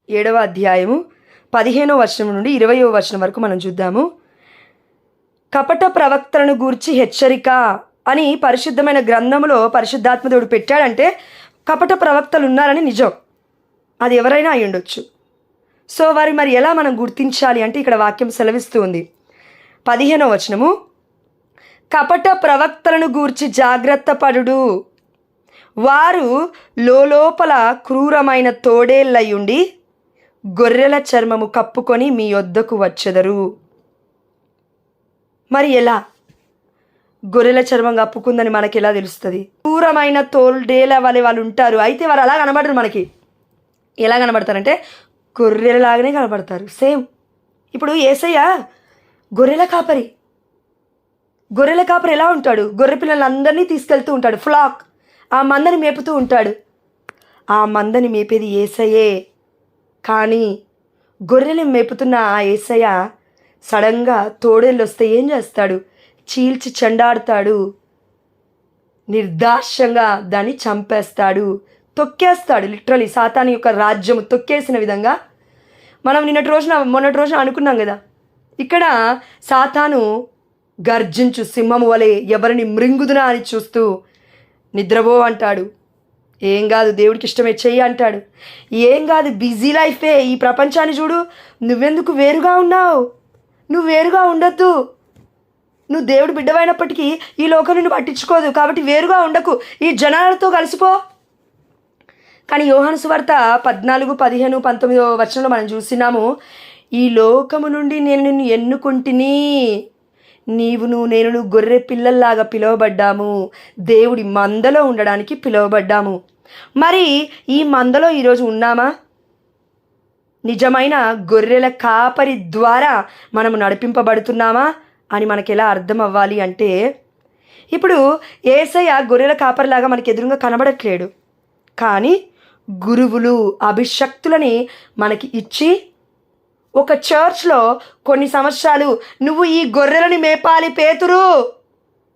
7వ అధ్యాయము 15వ వచనం నుండి 20వ వచనం వరకు మనం చూద్దాము. కపట ప్రవక్తలను గూర్చి హెచ్చరిక అని పరిశుద్ధమైన గ్రంథంలో పరిశుద్ధాత్మదేవుడు పెట్టాడంటే కపట ప్రవక్తలు ఉన్నారని నిజం. అది ఎవరైనా అయి ఉండొచ్చు. సో వారి మరి ఎలా మనం గుర్తించాలి అంటే ఇక్కడ వాక్యం సెలవిస్తూ ఉంది. 15వ వచనము, కపట ప్రవక్తలను గూర్చి జాగ్రత్త పడుడు, వారు లోపల క్రూరమైన తోడేళ్ళయుండి గొర్రెల చర్మము కప్పుకొని మీ యొద్దకు వచ్చెదరు. మరి ఎలా? గొర్రెల చర్మం కప్పుకుందని మనకి ఎలా తెలుస్తుంది? క్రూరమైన తోడేళ్ళ వలె వాళ్ళు ఉంటారు. అయితే వారు అలా కనబడరు. మనకి ఎలా కనబడతారంటే గొర్రెలలాగానే కనబడతారు. సేమ్. ఇప్పుడు యేసయ్య గొర్రెల కాపరి. గొర్రెల కాపరి ఎలా ఉంటాడు? గొర్రె పిల్లలందరినీ తీసుకెళ్తూ ఉంటాడు. ఫ్లాక్, ఆ మందని మేపుతూ ఉంటాడు. ఆ మందని మేపేది యేసయ్యే. కానీ గొర్రెలు మేపుతున్న ఆ యేసయ్య సడన్గా తోడేళ్ళు వస్తే ఏం చేస్తాడు? చీల్చి చెండాడుతాడు. నిర్దాక్ష్యంగా దాన్ని చంపేస్తాడు, తొక్కేస్తాడు. లిటరలీ సాతాను యొక్క రాజ్యము తొక్కేసిన విధంగా మనం మొన్నటి రోజున అనుకున్నాం కదా. ఇక్కడ సాతాను గర్జించు సింహము వలె ఎవరిని మృంగుదునా అని చూస్తూ నిద్రపో అంటాడు. ఏం కాదు, దేవుడికి ఇష్టమే చెయ్యి అంటాడు. ఏం కాదు, బిజీ లైఫే, ఈ ప్రపంచాన్ని చూడు, నువ్వెందుకు వేరుగా ఉన్నావు? నువ్వు వేరుగా ఉండొద్దు. నువ్వు దేవుడు బిడ్డవైనప్పటికీ ఈ లోకం నిన్ను పట్టించుకోదు. కాబట్టి వేరుగా ఉండకు, ఈ జనాలతో కలిసిపో. కానీ యోహాను సువార్త 14, 15, 19 వచనంలో మనం చూసినాము, ఈ లోకము నుండి నేను నిన్ను ఎన్నుకుంటుని, నేను గొర్రె పిల్లల్లాగా పిలువబడ్డాము. దేవుడి మందలో ఉండడానికి పిలువబడ్డాము. మరి ఈ మందలో ఈరోజు ఉన్నామా? నిజమైన గొర్రెల కాపరి ద్వారా మనము నడిపింపబడుతున్నామా అని మనకి ఎలా అర్థం అవ్వాలి అంటే, ఇప్పుడు యేసయ్య గొర్రెల కాపరిలాగా మనకి ఎదురుగా కనబడట్లేడు. కానీ గురువులు, అభిషక్తులని మనకి ఇచ్చి ఒక చర్చ్లో కొన్ని సంవత్సరాలు నువ్వు ఈ గొర్రెలని మేపాలి పేతురు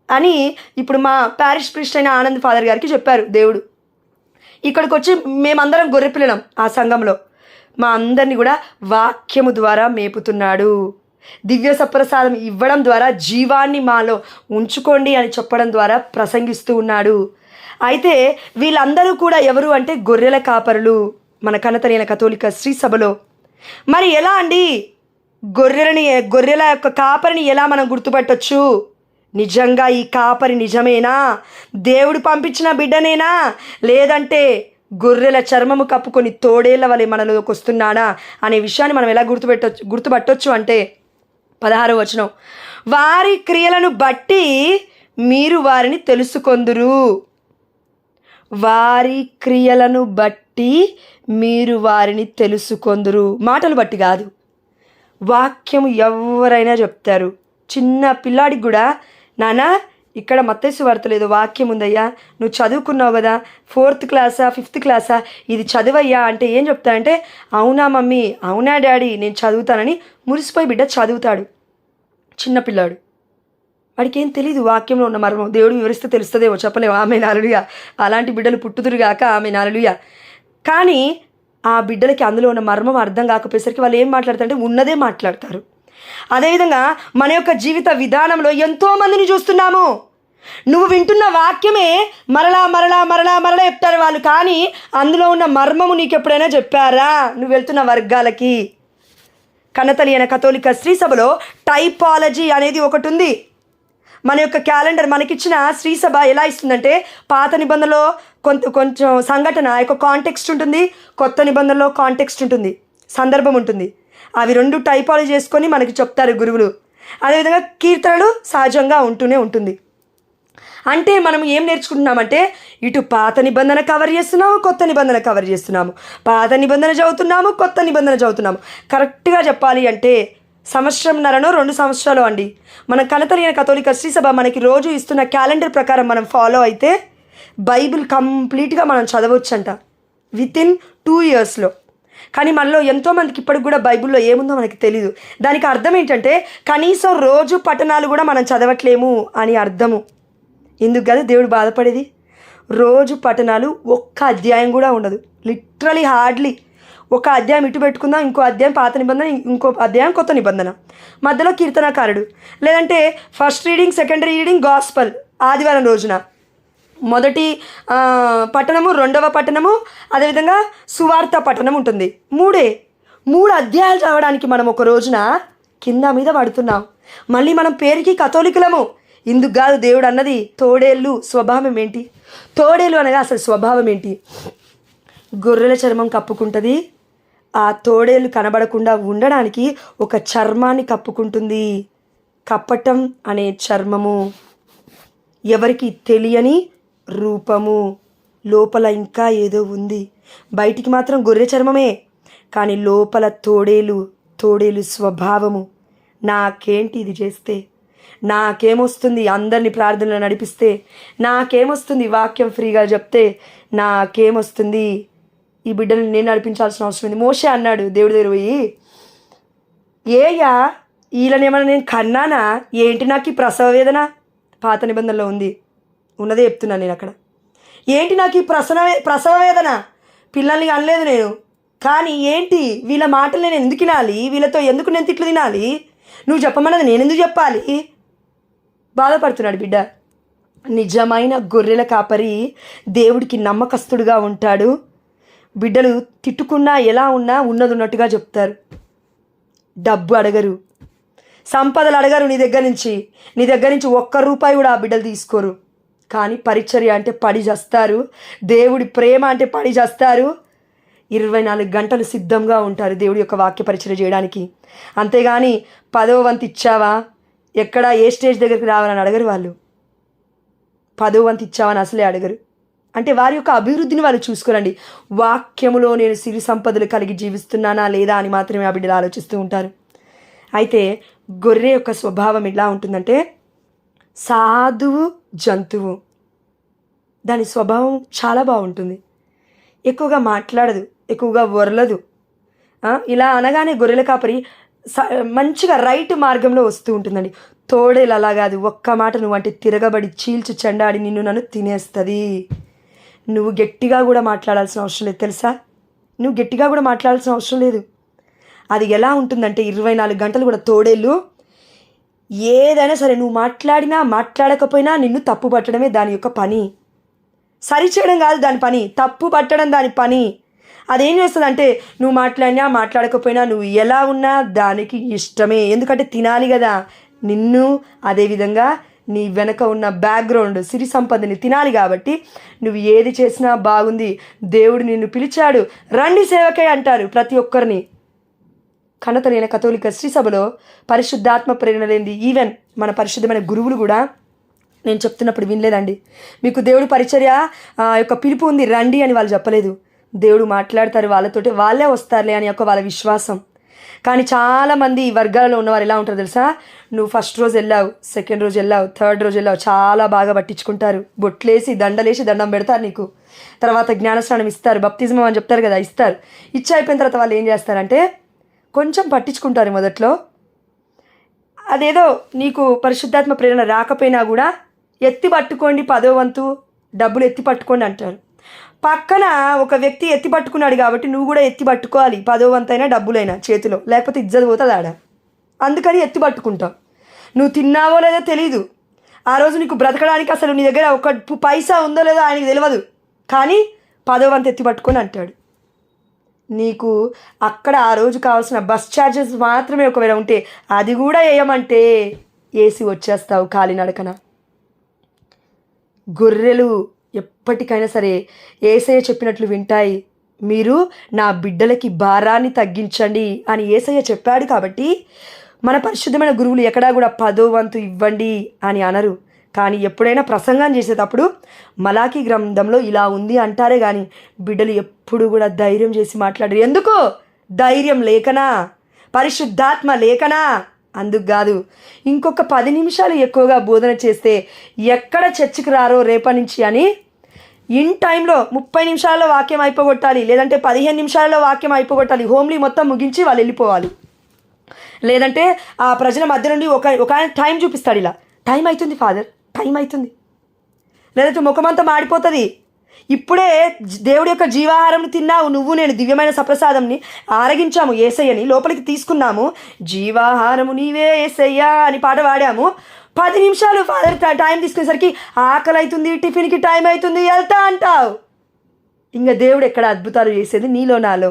అని ఇప్పుడు మా ప్యారిష్ ప్రీస్ట్ అయిన ఆనంద్ ఫాదర్ గారికి చెప్పారు దేవుడు. ఇక్కడికి వచ్చి మేమందరం గొర్రె పిల్లలం. ఆ సంఘంలో మా అందరినీ కూడా వాక్యము ద్వారా మేపుతున్నాడు. దివ్య సప్రసాదం ఇవ్వడం ద్వారా జీవాన్ని మాలో ఉంచుకోండి అని చెప్పడం ద్వారా ప్రసంగిస్తూ ఉన్నాడు. అయితే వీళ్ళందరూ కూడా ఎవరు అంటే గొర్రెల కాపరులు మన కనతనైన కథోలిక శ్రీ సభలో. మరి ఎలా అండి గొర్రెల యొక్క కాపరిని ఎలా మనం గుర్తుపట్టొచ్చు? నిజంగా ఈ కాపరి నిజమేనా? దేవుడు పంపించిన బిడ్డనేనా? లేదంటే గొర్రెల చర్మము కప్పుకొని తోడేళ్ల వలె మనలోకి వస్తున్నాడా అనే విషయాన్ని మనం ఎలా గుర్తుపట్టొచ్చు అంటే 16వ వచనం, వారి క్రియలను బట్టి మీరు వారిని తెలుసుకొందురు. వారి క్రియలను బట్టి మీరు వారిని తెలుసుకొందురు. మాటలు బట్టి కాదు, వాక్యము ఎవరైనా చెప్తారు. చిన్న పిల్లాడికి కూడా, నాన్న ఇక్కడ మత్తయి సువార్తలో ఏదో వాక్యం ఉందయ్యా, నువ్వు చదువుకున్నావు కదా, 4th క్లాసా 5th క్లాసా, ఇది చదువయ్యా అంటే ఏం చెప్తానంటే, అవునా మమ్మీ, అవునా డాడీ, నేను చదువుతానని మురిసిపోయి బిడ్డ చదువుతాడు. చిన్నపిల్లాడు, వాడికి ఏం తెలీదు వాక్యంలో ఉన్న మర్మం. దేవుడు వివరిస్తే తెలుస్తుందేమో, చెప్పలేము. ఆమె హల్లెలూయా. అలాంటి బిడ్డలు పుట్టుదురుగాక. ఆమె హల్లెలూయా. కానీ ఆ బిడ్డలకి అందులో ఉన్న మర్మం అర్థం కాకపోయేసరికి వాళ్ళు ఏం మాట్లాడతారంటే ఉన్నదే మాట్లాడతారు. అదేవిధంగా మన యొక్క జీవిత విధానంలో ఎంతోమందిని చూస్తున్నాము. నువ్వు వింటున్న వాక్యమే మరలా మరలా మరలా మరలా చెప్తారు వాళ్ళు. కానీ అందులో ఉన్న మర్మము నీకు ఎప్పుడైనా చెప్పారా? నువ్వు వెళ్తున్న వర్గాలకి. కన్నతల్లి అయిన కథోలిక శ్రీ సభలో టైపాలజీ అనేది ఒకటి ఉంది. మన యొక్క క్యాలెండర్ మనకిచ్చిన శ్రీసభ ఎలా ఇస్తుందంటే, పాత నిబంధనలో కొంచెం సంఘటన యొక్క కాంటెక్స్ట్ ఉంటుంది, కొత్త నిబంధనలో కాంటెక్స్ట్ ఉంటుంది, సందర్భం ఉంటుంది. అవి రెండు టైపాలజీ చేసుకొని మనకి చెప్తారు గురువులు. అదేవిధంగా కీర్తనలు సహజంగా ఉంటూనే ఉంటుంది. అంటే మనం ఏం నేర్చుకుంటున్నామంటే, ఇటు పాత నిబంధన కవర్ చేస్తున్నాము, కొత్త నిబంధన కవర్ చేస్తున్నాము, పాత నిబంధన చదువుతున్నాము, కొత్త నిబంధన చదువుతున్నాము. కరెక్ట్గా చెప్పాలి అంటే 1.5-2 సంవత్సరాలు అండి. మన కనతలిగిన కథోలిక శ్రీ సభ మనకి రోజు ఇస్తున్న క్యాలెండర్ ప్రకారం మనం ఫాలో అయితే బైబిల్ కంప్లీట్గా మనం చదవచ్చంట వితిన్ 2 ఇయర్స్లో. కానీ మనలో ఎంతోమందికి ఇప్పటికి కూడా బైబిల్లో ఏముందో మనకి తెలీదు. దానికి అర్థం ఏంటంటే కనీసం రోజు పఠనాలు కూడా మనం చదవట్లేము అని అర్థము. ఎందుకు కదా దేవుడు బాధపడేది? రోజు పఠనాలు ఒక్క అధ్యాయం కూడా ఉండదు. లిటరలీ హార్డ్లీ ఒక అధ్యాయం ఇటు పెట్టుకుందాం, ఇంకో అధ్యాయం పాత నిబంధన, ఇంకో అధ్యాయం కొత్త నిబంధన, మధ్యలో కీర్తనకారుడు, లేదంటే first reading, second reading, gospel ఆదివారం రోజున, మొదటి పట్టణము, రెండవ పట్టణము, అదేవిధంగా సువార్త పట్టణం ఉంటుంది. మూడు అధ్యాయాలు చదవడానికి మనం ఒక రోజున కింద మీద పడుతున్నాం. మళ్ళీ మనం పేరుకి కథోలికులము. ఇందుకు కాదు దేవుడు అన్నది. తోడేళ్ళు స్వభావం ఏంటి? తోడేలు అనగా అసలు స్వభావం ఏంటి? గొర్రెల చర్మం కప్పుకుంటుంది. ఆ తోడేళ్ళు కనబడకుండా ఉండడానికి ఒక చర్మాన్ని కప్పుకుంటుంది. కప్పటం అనే చర్మము ఎవరికి తెలియని రూపము. లోపల ఇంకా ఏదో ఉంది. బయటికి మాత్రం గొర్రె చర్మమే, కానీ లోపల తోడేలు స్వభావము. నాకేంటి ఇది చేస్తే? నాకేమొస్తుంది అందరినీ ప్రార్థనలు నడిపిస్తే? నాకేమొస్తుంది వాక్యం ఫ్రీగా చెప్తే? నాకేమొస్తుంది ఈ బిడ్డలు నేను నడిపించాల్సిన అవసరం ఉంది? మోషే అన్నాడు దేవుడి దగ్గర పోయి, ఏయ్యా వీళ్ళనేమన్నా నేను కన్నానా? ఏంటి నాకు ఈ ప్రసవ వేదన? పాత నిబంధనలో ఉన్నదే చెప్తున్నాను నేను అక్కడ. ఏంటి నాకు ఈ ప్రసవ వేదన? పిల్లల్ని అనలేదు నేను, కానీ ఏంటి వీళ్ళ మాటలు నేను ఎందుకు వినాలి? వీళ్ళతో ఎందుకు నేను తిట్లు తినాలి? నువ్వు చెప్పమన్నది నేను ఎందుకు చెప్పాలి? బాధపడుతున్నాడు బిడ్డ. నిజమైన గొర్రెల కాపరి దేవుడికి నమ్మకస్తుడుగా ఉంటాడు. బిడ్డలు తిట్టుకున్నా ఎలా ఉన్నా ఉన్నది ఉన్నట్టుగా చెప్తారు. డబ్బు అడగరు, సంపదలు అడగరు. నీ దగ్గర నుంచి ఒక్క రూపాయి కూడా ఆ బిడ్డలు తీసుకోరు. కానీ పరిచర్య అంటే పడి చేస్తారు. దేవుడి ప్రేమ అంటే పడి చేస్తారు. 24 గంటలు సిద్ధంగా ఉంటారు దేవుడి యొక్క వాక్య పరిచర్య చేయడానికి. అంతేగాని 10వ వంతు ఇచ్చావా, ఎక్కడ ఏ స్టేజ్ దగ్గరికి రావాలని అడగరు వాళ్ళు. 10వ వంతు ఇచ్చావని అసలే అడగరు. అంటే వారి యొక్క అభివృద్ధిని వాళ్ళు చూసుకోరండి. వాక్యములో నేను సిరి సంపదలు కలిగి జీవిస్తున్నానా లేదా అని మాత్రమే ఆ బిడ్డలు ఆలోచిస్తూ ఉంటారు. అయితే గొర్రె యొక్క స్వభావం ఎలా ఉంటుందంటే సాధువు జంతువు. దాని స్వభావం చాలా బాగుంటుంది. ఎక్కువగా మాట్లాడదు, ఎక్కువగా వరలదు. ఇలా అనగానే గొర్రెల కాపరి మంచిగా రైట్ మార్గంలో వస్తూ ఉంటుందండి. తోడేలు అలా కాదు. ఒక్క మాట నువ్వు అంటే తిరగబడి చీల్చు చెండాడి నన్ను తినేస్తుంది. నువ్వు గట్టిగా కూడా మాట్లాడాల్సిన అవసరం లేదు తెలుసా? నువ్వు గట్టిగా కూడా మాట్లాడాల్సిన అవసరం లేదు. అది ఎలా ఉంటుందంటే 24 గంటలు కూడా తోడేళ్ళు ఏదైనా సరే నువ్వు మాట్లాడినా మాట్లాడకపోయినా నిన్ను తప్పు పట్టడమే దాని యొక్క పని. సరిచేయడం కాదు దాని పని, తప్పు పట్టడం దాని పని. అదేం చేస్తుందంటే నువ్వు మాట్లాడినా మాట్లాడకపోయినా నువ్వు ఎలా ఉన్నా దానికి ఇష్టమే. ఎందుకంటే తినాలి కదా నిన్ను, అదేవిధంగా నీ వెనక ఉన్న బ్యాక్గ్రౌండ్ సిరి సంపదని తినాలి. కాబట్టి నువ్వు ఏది చేసినా బాగుంది, దేవుడు నిన్ను పిలిచాడు, రండి సేవకే అంటారు ప్రతి ఒక్కరిని. కనతలైన కథోలిక శ్రీ సభలో పరిశుద్ధాత్మ ప్రేరణ లేనిది ఈవెన్ మన పరిశుద్ధమైన గురువులు కూడా నేను చెప్తున్నప్పుడు వినలేదండి. మీకు దేవుడు పరిచర్య యొక్క పిలుపు ఉంది రండి అని వాళ్ళు చెప్పలేదు. దేవుడు మాట్లాడతారు వాళ్ళతోటి, వాళ్ళే వస్తారులే అని ఒక వాళ్ళ విశ్వాసం. కానీ చాలామంది ఈ వర్గాలలో ఉన్నవారు ఎలా ఉంటారు తెలుసా? నువ్వు ఫస్ట్ రోజు వెళ్ళావు, సెకండ్ రోజు వెళ్ళావు, థర్డ్ రోజు వెళ్ళావు, చాలా బాగా పట్టించుకుంటారు. బొట్లేసి దండలేసి దండం పెడతారు నీకు. తర్వాత జ్ఞానస్నానం ఇస్తారు, బప్తిజం అని చెప్తారు కదా, ఇస్తారు. ఇచ్చి అయిపోయిన తర్వాత వాళ్ళు ఏం చేస్తారంటే కొంచెం పట్టించుకుంటారు మొదట్లో. అదేదో నీకు పరిశుద్ధాత్మ ప్రేరణ రాకపోయినా కూడా ఎత్తి పట్టుకోండి, 10వ వంతు డబ్బులు ఎత్తి పట్టుకోండి అంటారు. పక్కన ఒక వ్యక్తి ఎత్తి పట్టుకున్నాడు కాబట్టి నువ్వు కూడా ఎత్తి పట్టుకోవాలి, 10వ వంతు అయినా డబ్బులైనా చేతిలో, లేకపోతే ఇజ్జత్ పోతుంది ఆడ. అందుకని ఎత్తి పట్టుకుంటావు. నువ్వు తిన్నావో లేదో తెలీదు. ఆ రోజు నీకు బ్రతకడానికి అసలు నీ దగ్గర ఒక పైసా ఉందో లేదో ఆయనకు తెలియదు. కానీ 10వ వంతు ఎత్తి పట్టుకొని అంటాడు. నీకు అక్కడ ఆ రోజు కావాల్సిన బస్ ఛార్జెస్ మాత్రమే ఒకవేళ ఉంటే అది కూడా వేయమంటే ఏసి వచ్చేస్తావు కాలినడకన. గొర్రెలు ఎప్పటికైనా సరే యేసయ్య చెప్పినట్లు వింటాయి. మీరు నా బిడ్డలకి భారాన్ని తగ్గించండి అని యేసయ్య చెప్పాడు. కాబట్టి మన పరిశుద్ధమైన గురువులు ఎక్కడా కూడా 10వ వంతు ఇవ్వండి అని అనరు. కానీ ఎప్పుడైనా ప్రసంగం చేసేటప్పుడు మలాకీ గ్రంథంలో ఇలా ఉంది అంటారే కానీ బిడ్డలు ఎప్పుడు కూడా ధైర్యం చేసి మాట్లాడరు. ఎందుకు? ధైర్యం లేకనా? పరిశుద్ధాత్మ లేకనా? అందుకు కాదు. ఇంకొక 10 నిమిషాలు ఎక్కువగా బోధన చేస్తే ఎక్కడ చర్చికి రారో రేపటి నుంచి అని ఇన్ టైంలో 30 నిమిషాల్లో వాక్యం అయిపోగొట్టాలి, లేదంటే 15 నిమిషాల్లో వాక్యం అయిపోగొట్టాలి. హోమ్లీ మొత్తం ముగించి వాళ్ళు వెళ్ళిపోవాలి. లేదంటే ఆ ప్రజల మధ్య నుండి ఒక టైం చూపిస్తాడు, ఇలా టైం అవుతుంది ఫాదర్, టైం అవుతుంది. లేదంటే ముఖమంతా మాడిపోతుంది. ఇప్పుడే దేవుడి యొక్క జీవాహారం తిన్నావు నువ్వు నేను, దివ్యమైన సప్రసాదంని ఆరగించాము, యేసయ్యని లోపలికి తీసుకున్నాము, జీవాహారము నీవే యేసయ్యా అని పాట పాడాము. 10 నిమిషాలు ఫాదర్ టైం తీసుకునేసరికి ఆకలి అవుతుంది, టిఫిన్కి టైం అవుతుంది, వెళ్తా అంటావు. ఇంకా దేవుడు ఎక్కడ అద్భుతాలు చేసేది? నీలో నాలో.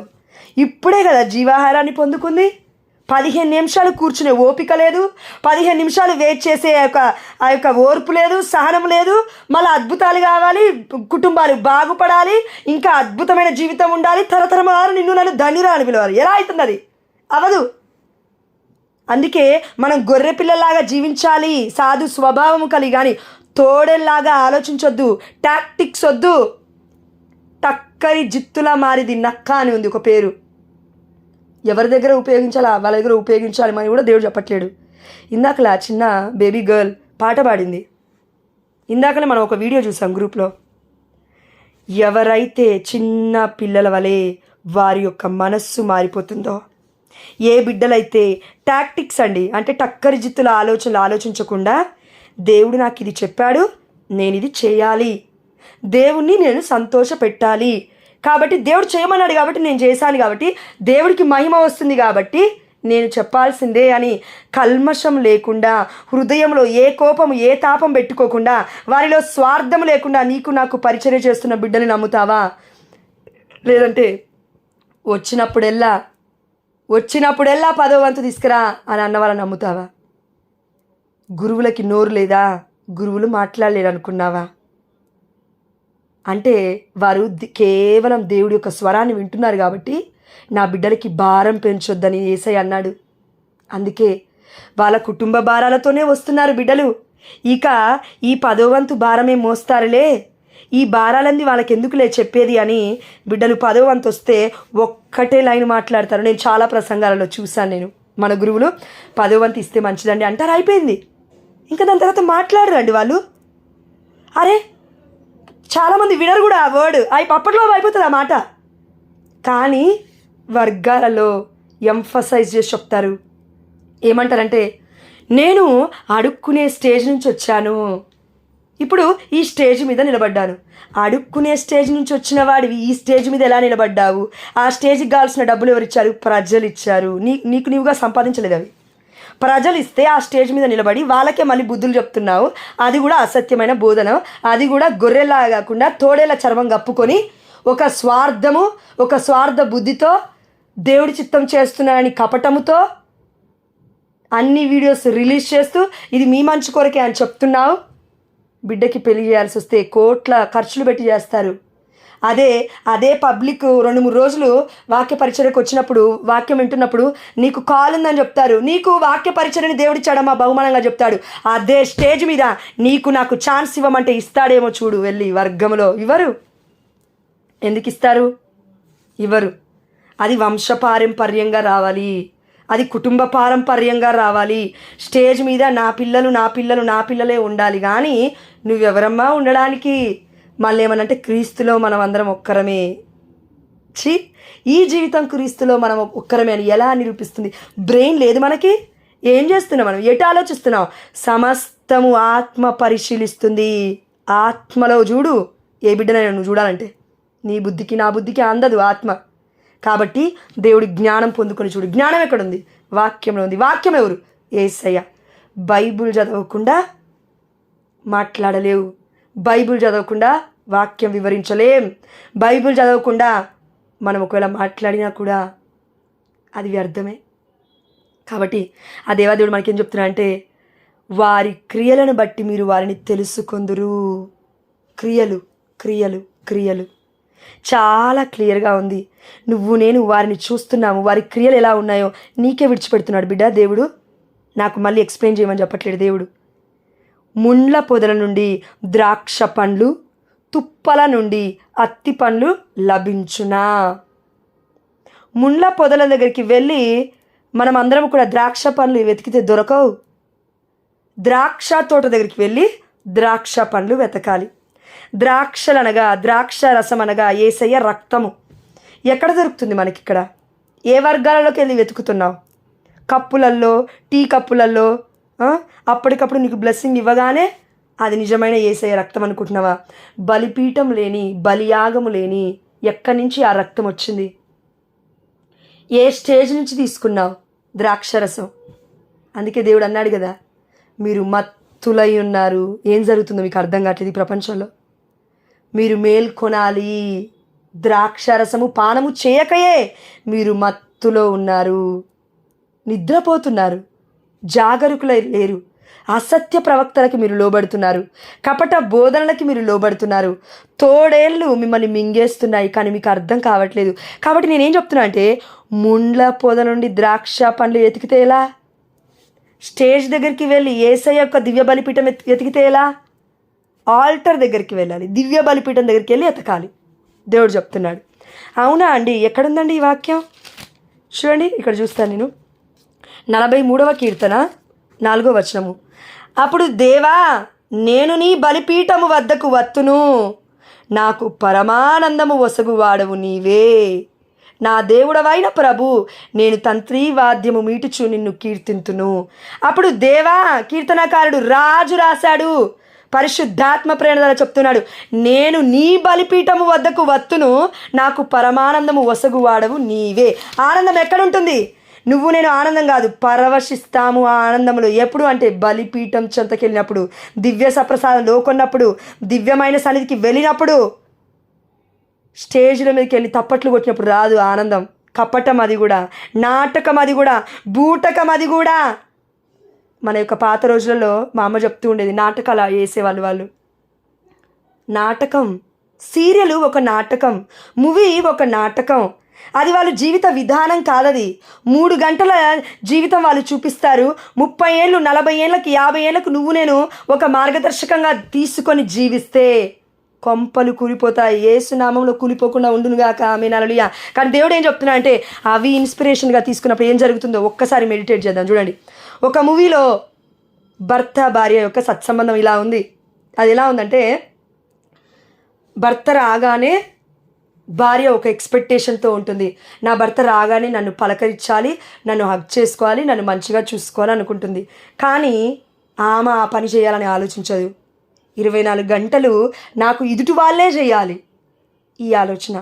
ఇప్పుడే కదా జీవాహారాన్ని పొందుకుంది. 15 నిమిషాలు కూర్చునే ఓపిక లేదు, 15 నిమిషాలు వెయిట్ చేసే ఆ యొక్క ఓర్పు లేదు, సహనం లేదు. మళ్ళీ అద్భుతాలు కావాలి, కుటుంబాలు బాగుపడాలి, ఇంకా అద్భుతమైన జీవితం ఉండాలి, తరతరమారు నిన్ను నన్ను ధన్యురా అని పిలవాలి. ఎలా అవుతుంది? అది అవదు. అందుకే మనం గొర్రె పిల్లలాగా జీవించాలి, సాధు స్వభావం కలిగి, కానీ తోడేల్లాగా ఆలోచించొద్దు, టాక్టిక్స్ వద్దు. టక్కరి జిత్తులా మారిది నక్క అని ఉంది ఒక పేరు. ఎవరి దగ్గర ఉపయోగించాలా వాళ్ళ దగ్గర ఉపయోగించాలి అని కూడా దేవుడు చెప్పట్లేడు. ఇందాకలా చిన్న బేబీ గర్ల్ పాట పాడింది. ఇందాకనే మనం ఒక వీడియో చూసాం గ్రూప్లో. ఎవరైతే చిన్న పిల్లల వలె వారి యొక్క మనస్సు మారిపోతుందో, ఏ బిడ్డలైతే టాక్టిక్స్ అంటే టక్కరి జిత్తుల ఆలోచనలు ఆలోచించకుండా దేవుడు నాకు ఇది చెప్పాడు, నేను ఇది చేయాలి, దేవుణ్ణి నేను సంతోష పెట్టాలి, కాబట్టి దేవుడు చేయమన్నాడు కాబట్టి నేను చేశాను, కాబట్టి దేవుడికి మహిమ వస్తుంది, కాబట్టి నేను చెప్పాల్సిందే అని కల్మషం లేకుండా, హృదయంలో ఏ కోపము ఏ తాపం పెట్టుకోకుండా, వారిలో స్వార్థం లేకుండా నీకు నాకు పరిచర్య చేస్తున్న బిడ్డని నమ్ముతావా? లేదంటే వచ్చినప్పుడెల్లా 10వ వంతు తీసుకురా అని అన్న వాళ్ళని నమ్ముతావా? గురువులకి నోరు లేదా? గురువులు మాట్లాడలేరు అనుకున్నావా? అంటే వారు కేవలం దేవుడి యొక్క స్వరాన్ని వింటున్నారు కాబట్టి నా బిడ్డలకి భారం పెంచొద్దని యేసయ్య అన్నాడు. అందుకే వాళ్ళ కుటుంబ భారాలతోనే వస్తున్నారు బిడ్డలు. ఇక ఈ 10వ వంతు భారమే మోస్తారులే, ఈ భారాలన్నీ వాళ్ళకి ఎందుకులే చెప్పేది అని బిడ్డలు 10వ వంతు వస్తే ఒక్కటే లైన్ మాట్లాడతారు. నేను చాలా ప్రసంగాలలో చూశాను. నేను మన గురువులు 10వ వంతు ఇస్తే మంచిదండి అంటారు, అయిపోయింది. ఇంకా దాని తర్వాత మాట్లాడరండి వాళ్ళు. అరే చాలామంది వినరు కూడా ఆ వర్డ్, అప్పట్లో అయిపోతుంది ఆ మాట. కానీ వర్గాలలో ఎంఫసైజ్ చేసి చెప్తారు. ఏమంటారంటే, నేను అడుక్కునే స్టేజ్ నుంచి వచ్చాను, ఇప్పుడు ఈ స్టేజ్ మీద నిలబడ్డాను. అడుక్కునే స్టేజ్ నుంచి వచ్చిన వాడివి ఈ స్టేజ్ మీద ఎలా నిలబడ్డావు? ఆ స్టేజ్కి కావాల్సిన డబ్బులు ఎవరు ఇచ్చారు? ప్రజలు ఇచ్చారు. నీకు నీవుగా సంపాదించలేదు అవి. ప్రజలు ఇస్తే ఆ స్టేజ్ మీద నిలబడి వాళ్ళకే మళ్ళీ బుద్ధులు చెప్తున్నావు. అది కూడా అసత్యమైన బోధన. అది కూడా గొర్రెలా కాకుండా తోడేలా చర్మం కప్పుకొని ఒక స్వార్థ బుద్ధితో దేవుడి చిత్తం చేస్తున్నానని కపటముతో అన్ని వీడియోస్ రిలీజ్ చేస్తూ ఇది మీ మంచి కొరకే అని చెప్తున్నావు. బిడ్డకి పెళ్లి చేయాల్సి వస్తే కోట్ల ఖర్చులు పెట్టి చేస్తారు. అదే పబ్లిక్ 2-3 రోజులు వాక్య పరిచర్యకు వచ్చినప్పుడు, వాక్యం వింటున్నప్పుడు నీకు కాల్ ఉందని చెప్తారు. నీకు వాక్య పరిచర్యని దేవుడిచ్చాడమ్మా బహుమానంగా చెప్తాడు. అదే స్టేజ్ మీద నీకు నాకు ఛాన్స్ ఇవ్వమంటే ఇస్తాడేమో చూడు. వెళ్ళి వర్గంలో ఇవ్వరు. ఎందుకు ఇస్తారు? ఇవ్వరు. అది వంశపారంపర్యంగా రావాలి, అది కుటుంబ పారంపర్యంగా రావాలి. స్టేజ్ మీద నా పిల్లలే ఉండాలి. కానీ నువ్వెవరమ్మా ఉండడానికి? మళ్ళీ ఏమనంటే క్రీస్తులో మనం అందరం ఒక్కరమే. ఈ జీవితం క్రీస్తులో మనం ఒక్కరమే అని ఎలా నిరూపిస్తుంది? బ్రెయిన్ లేదు మనకి. ఏం చేస్తున్నాం మనం? ఎటు ఆలోచిస్తున్నాం? సమస్తము ఆత్మ పరిశీలిస్తుంది. ఆత్మలో చూడు. ఏ బిడ్డనైనా నువ్వు చూడాలంటే నీ బుద్ధికి నా బుద్ధికి అందదు ఆత్మ. కాబట్టి దేవుడి జ్ఞానం పొందుకొని చూడు. జ్ఞానం ఎక్కడుంది? వాక్యంలో ఉంది. వాక్యం ఎవరు? యేసయ్య. బైబుల్ చదవకుండా మాట్లాడలేవు. బైబుల్ చదవకుండా వాక్యం వివరించలేం. బైబుల్ చదవకుండా మనం ఒకవేళ మాట్లాడినా కూడా అది వ్యర్థమే. కాబట్టి ఆ దేవాదేవుడు మనకేం చెప్తున్నా అంటే, వారి క్రియలను బట్టి మీరు వారిని తెలుసుకొందురు. క్రియలు క్రియలు క్రియలు చాలా క్లియర్గా ఉంది. నేను వారిని చూస్తున్నాము. వారి క్రియలు ఎలా ఉన్నాయో నీకే విడిచిపెడుతున్నాడు బిడ్డ దేవుడు. నాకు మళ్ళీ ఎక్స్ప్లెయిన్ చేయమని చెప్పట్లేడు దేవుడు. ముండ్ల పొదల నుండి ద్రాక్ష పండ్లు, తుప్పల నుండి అత్తి పండ్లు లభించునా. ముండ్ల పొదల దగ్గరికి వెళ్ళి మనం అందరం కూడా ద్రాక్ష పండ్లు వెతికితే దొరకవు. ద్రాక్ష తోట దగ్గరికి వెళ్ళి ద్రాక్ష పండ్లు వెతకాలి. ద్రాక్షలు అనగా ద్రాక్ష రసం అనగా యేసయ్య రక్తము. ఎక్కడ దొరుకుతుంది మనకి? ఇక్కడ ఏ వర్గాలలోకి వెళ్ళి వెతుకుతున్నావు? కప్పులల్లో, టీ కప్పులల్లో అప్పటికప్పుడు నీకు బ్లెస్సింగ్ ఇవ్వగానే అది నిజమైన యేసయ్య రక్తం అనుకుంటున్నావా? బలిపీఠం లేని, బలియాగము లేని ఎక్కడి నుంచి ఆ రక్తం వచ్చింది? ఏ స్టేజ్ నుంచి తీసుకున్నావు? ద్రాక్షరసం. అందుకే దేవుడు అన్నాడు కదా, మీరు మత్తులై ఉన్నారు. ఏం జరుగుతుందో మీకు అర్థం కావట్లేదు ఈ ప్రపంచంలో. మీరు మేల్కొనాలి. ద్రాక్షరసము పానము చేయకయే మీరు మత్తులో ఉన్నారు, నిద్రపోతున్నారు, జాగరూకులై లేరు. అసత్య ప్రవక్తలకి మీరు లోబడుతున్నారు, కపట బోధనలకి మీరు లోబడుతున్నారు. తోడేళ్ళు మిమ్మల్ని మింగేస్తున్నాయి, కానీ మీకు అర్థం కావట్లేదు. కాబట్టి నేనేం చెప్తున్నా అంటే, ముండ్ల పొద నుండి ద్రాక్ష పండ్లు ఎతికితే ఎలా? స్టేజ్ దగ్గరికి వెళ్ళి యేసయ్య యొక్క దివ్య బలిపీఠం ఎతికితే ఎలా? ఆల్టర్ దగ్గరికి వెళ్ళాలి, దివ్య బలిపీఠం దగ్గరికి వెళ్ళి ఎతకాలి. దేవుడు చెప్తున్నాడు. అవునా అండి? ఎక్కడుందండి ఈ వాక్యం? చూడండి, ఇక్కడ చూస్తాను నేను. 43వ కీర్తన 4వ వచనము. అప్పుడు దేవా, నేను నీ బలిపీఠము వద్దకు వత్తును, నాకు పరమానందము వసగువాడవు నీవే. నా దేవుడవైన ప్రభు, నేను తంత్రీ వాద్యము మీటుచు నిన్ను కీర్తింతును. అప్పుడు దేవా, కీర్తనకారుడు రాజు రాశాడు, పరిశుద్ధాత్మ ప్రేరణ చెప్తున్నాడు, నేను నీ బలిపీఠము వద్దకు వత్తును, నాకు పరమానందము వసగువాడవు నీవే. ఆనందం ఎక్కడుంటుంది? నువ్వు నేను ఆనందం కాదు, పరవశిస్తాము ఆ ఆనందంలో. ఎప్పుడు అంటే బలిపీఠం చెంతకెళ్ళినప్పుడు, దివ్య సప్రసాదంలో కొన్నప్పుడు, దివ్యమైన సన్నిధికి వెళ్ళినప్పుడు, స్టేజ్ల మీదకి వెళ్ళి తప్పట్లు కొట్టినప్పుడు రాదు ఆనందం. కపటం అది కూడా, నాటకం అది కూడా, బూటకం అది కూడా. మన యొక్క పాత రోజులలో మా అమ్మ చెప్తూ ఉండేది, నాటకాలు వేసేవాళ్ళు వాళ్ళు. నాటకం, సీరియల్ ఒక నాటకం, మూవీ ఒక నాటకం. అది వాళ్ళ జీవిత విధానం కాదది. 3 గంటల జీవితం వాళ్ళు చూపిస్తారు. 30 ఏళ్ళు, 40 ఏళ్ళకి, 50 ఏళ్ళకు నువ్వు నేను ఒక మార్గదర్శకంగా తీసుకొని జీవిస్తే కొంపలు కూలిపోతాయి. యేసు నామంలో కూలిపోకుండా ఉండునుగాక. ఆమేన్, హల్లెలూయా. కానీ దేవుడు ఏం చెప్తున్నా అంటే, అవి ఇన్స్పిరేషన్గా తీసుకున్నప్పుడు ఏం జరుగుతుందో ఒక్కసారి మెడిటేట్ చేద్దాం. చూడండి, ఒక మూవీలో భర్త భార్య యొక్క సత్సంబంధం ఇలా ఉంది. అది ఎలా ఉందంటే, భర్త రాగానే భార్య ఒక ఎక్స్పెక్టేషన్తో ఉంటుంది. నా భర్త రాగానే నన్ను పలకరించాలి, నన్ను హగ్ చేసుకోవాలి, నన్ను మంచిగా చూసుకోవాలి అనుకుంటుంది. కానీ ఆమె ఆ పని చేయాలని ఆలోచించదు. 24 గంటలు నాకు ఎదుటి వాళ్ళే చేయాలి ఈ ఆలోచన.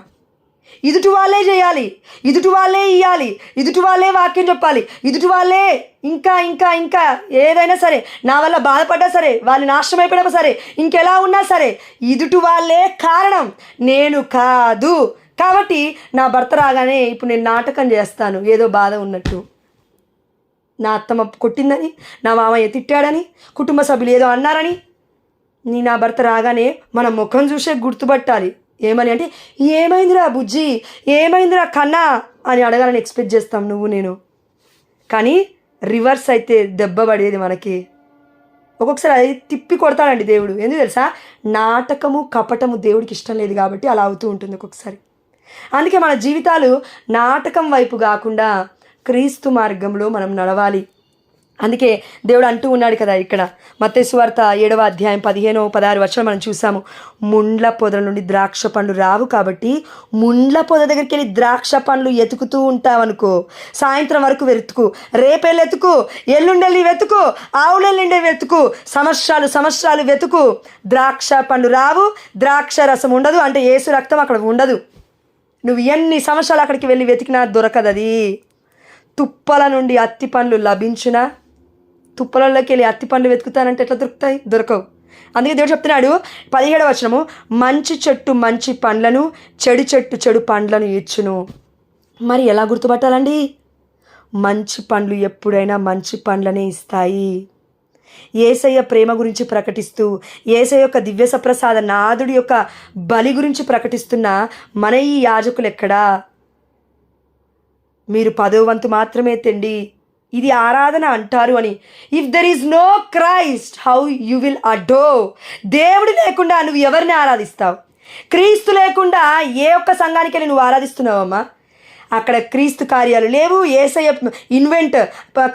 ఎదుటి వాళ్ళే చేయాలి, ఎదుటి వాళ్ళే ఇవ్వాలి, ఎదుటి వాళ్ళే వాక్యం చెప్పాలి, ఎదుటి వాళ్ళే ఇంకా ఇంకా ఇంకా ఏదైనా సరే, నా వల్ల బాధపడ్డా సరే, వాళ్ళు నాశనం అయిపోయినా సరే, ఇంకెలా ఉన్నా సరే, ఎదుటి వాళ్ళే కారణం, నేను కాదు. కాబట్టి నా భర్త రాగానే ఇప్పుడు నేను నాటకం చేస్తాను, ఏదో బాధ ఉన్నట్టు. నా అత్తమ్మ కొట్టిందని, నా మామయ్య తిట్టాడని, కుటుంబ సభ్యులు ఏదో అన్నారని. నా భర్త రాగానే మన ముఖం చూసే గుర్తుపట్టాలి. ఏమని అంటే, ఏమైందిరా బుజ్జి, ఏమైందిరా కన్నా అని అడగాలని ఎక్స్పెక్ట్ చేస్తాం నువ్వు నేను. కానీ రివర్స్ అయితే దెబ్బ పడేది మనకి. ఒక్కొక్కసారి అది తిప్పి కొడతాడండి దేవుడు. ఎందుకు తెలుసా? నాటకము కపటము దేవుడికి ఇష్టం లేదు కాబట్టి అలా అవుతూ ఉంటుంది ఒక్కొక్కసారి. అందుకే మన జీవితాలు నాటకం వైపు కాకుండా క్రీస్తు మార్గంలో మనం నడవాలి. అందుకే దేవుడు అంటూ ఉన్నాడు కదా, ఇక్కడ మత్తయి సువార్త 7వ అధ్యాయం 15-16 వచనం మనం చూసాము. ముండ్ల పొదల నుండి ద్రాక్ష పండ్లు రావు, కాబట్టి ముండ్ల పొద దగ్గరికి వెళ్ళి ద్రాక్ష పండ్లు ఎతుకుతూ ఉంటావనుకో, సాయంత్రం వరకు వెతుకు, రేపెళ్ళి వెతుకు, ఎల్లుండెళ్ళి వెతుకు, ఆవులెల్లుండే వెతుకు, సంవత్సరాలు వెతుకు, ద్రాక్ష పండ్లు రావు, ద్రాక్ష రసం ఉండదు. అంటే యేసు రక్తం అక్కడ ఉండదు. నువ్వు ఎన్ని సంవత్సరాలు అక్కడికి వెళ్ళి వెతికినా దొరకదు. అది తుప్పల నుండి అత్తి పండ్లు లభించునా? తుప్పలలోకి వెళ్ళి అత్తి పండ్లు వెతుకుతానంటే ఎట్లా దొరుకుతాయి? దొరకవు. అందుకే దేవుడు చెప్తున్నాడు 17వ వచనము, మంచి చెట్టు మంచి పండ్లను, చెడు చెట్టు చెడు పండ్లను ఇచ్చును. మరి ఎలా గుర్తుపట్టాలండి? మంచి పండ్లు ఎప్పుడైనా మంచి పండ్లనే ఇస్తాయి. యేసయ్య ప్రేమ గురించి ప్రకటిస్తూ, యేసయ్య యొక్క దివ్య సప్రసాద నాథుడి యొక్క బలి గురించి ప్రకటిస్తున్న మన ఈ యాజకులు ఎక్కడా? మీరు 10వ వంతు మాత్రమే తెండి, ఇది ఆరాధన అంటారు అని. If there is no Christ, how you will adore? దేవుడు లేకుండా నువ్వు ఎవరిని ఆరాధిస్తావు? క్రీస్తు లేకుండా ఏ ఒక్క సంఘానికి వెళ్ళి నువ్వు ఆరాధిస్తున్నావమ్మా? అక్కడ క్రీస్తు కార్యాలు లేవు. యేసయ్య ఇన్వెంట్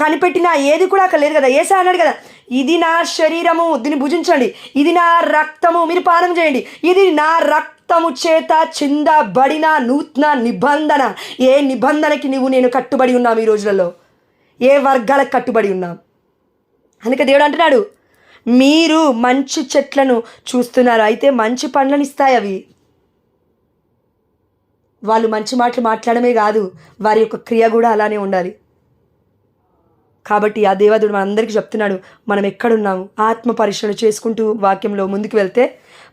కనిపెట్టిన ఏది కూడా అక్కడ లేదు కదా. యేసయ్య అన్నాడు కదా, ఇది నా శరీరము, దీన్ని భుజించండి, ఇది నా రక్తము, మీరు పానం చేయండి, ఇది నా రక్తము చేత చిందబడిన నూతన నిబంధన. ఏ నిబంధనకి నువ్వు నేను కట్టుబడి ఉన్నాం? ఈ రోజులలో ఏ వర్గాలకు కట్టుబడి ఉన్నాం? అందుకే దేవుడు అంటున్నాడు, మీరు మంచి చెట్లను చూస్తున్నారు, అయితే మంచి పండ్లను ఇస్తాయి అవి. వాళ్ళు మంచి మాటలు మాట్లాడమే కాదు, వారి యొక్క క్రియ కూడా అలానే ఉండాలి. కాబట్టి ఆ దేవదేవుడు మనందరికీ చెప్తున్నాడు, మనం ఎక్కడున్నాము ఆత్మ పరిశీలన చేసుకుంటూ వాక్యంలో ముందుకు వెళ్తే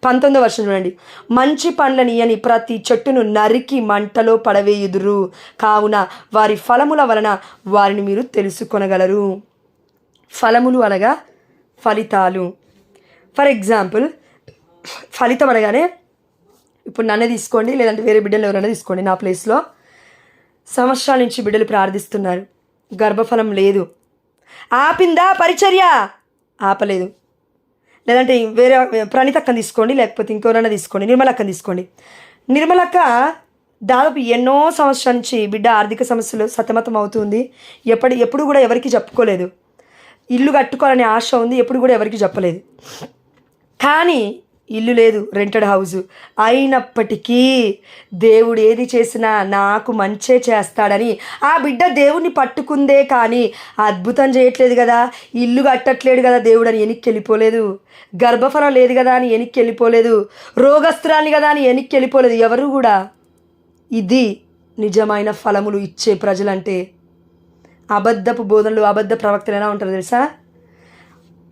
19వ వర్షం చూడండి. మంచి పండ్లని ఇయ్యని ప్రతి చెట్టును నరికి మంటలో పడవేయుదురు, కావున వారి ఫలముల వలన వారిని మీరు తెలుసుకొనగలరు. ఫలములు అనగా ఫలితాలు. ఫర్ ఎగ్జాంపుల్, ఫలితం అనగానే ఇప్పుడు నన్నే తీసుకోండి, లేదంటే వేరే బిడ్డలు ఎవరైనా తీసుకోండి. నా ప్లేస్లో సంవత్సరాల నుంచి బిడ్డలు ప్రార్థిస్తున్నారు, గర్భఫలం లేదు. ఆపిందా పరిచర్య? ఆపలేదు. లేదంటే వేరే ప్రణీతక్కని తీసుకోండి, లేకపోతే ఇంకెవరైనా తీసుకోండి, నిర్మలక్కని తీసుకోండి. నిర్మలక్క దాదాపు ఎన్నో సంవత్సరాల నుంచి బిడ్డ ఆర్థిక సమస్యలు సతమతం అవుతుంది. ఎప్పుడు కూడా ఎవరికి చెప్పుకోలేదు. ఇల్లు కట్టుకోవాలనే ఆశ ఉంది, ఎప్పుడు కూడా ఎవరికి చెప్పలేదు. కానీ ఇల్లు లేదు, రెంటెడ్ హౌస్. అయినప్పటికీ దేవుడు ఏది చేసినా నాకు మంచే చేస్తాడని ఆ బిడ్డ దేవుడిని పట్టుకుందే, కానీ అద్భుతం చేయట్లేదు కదా, ఇల్లు కట్టట్లేడు కదా దేవుడు అని వెనక్కి వెళ్ళిపోలేదు. గర్భఫలం లేదు కదా అని వెనక్కి వెళ్ళిపోలేదు. రోగస్తురాలి కదా అని వెనక్కి వెళ్ళిపోలేదు ఎవరు కూడా. ఇది నిజమైన ఫలములు ఇచ్చే ప్రజలంటే. అబద్ధపు బోధనలు, అబద్ధ ప్రవక్తలు ఎలా ఉంటారో తెలుసా?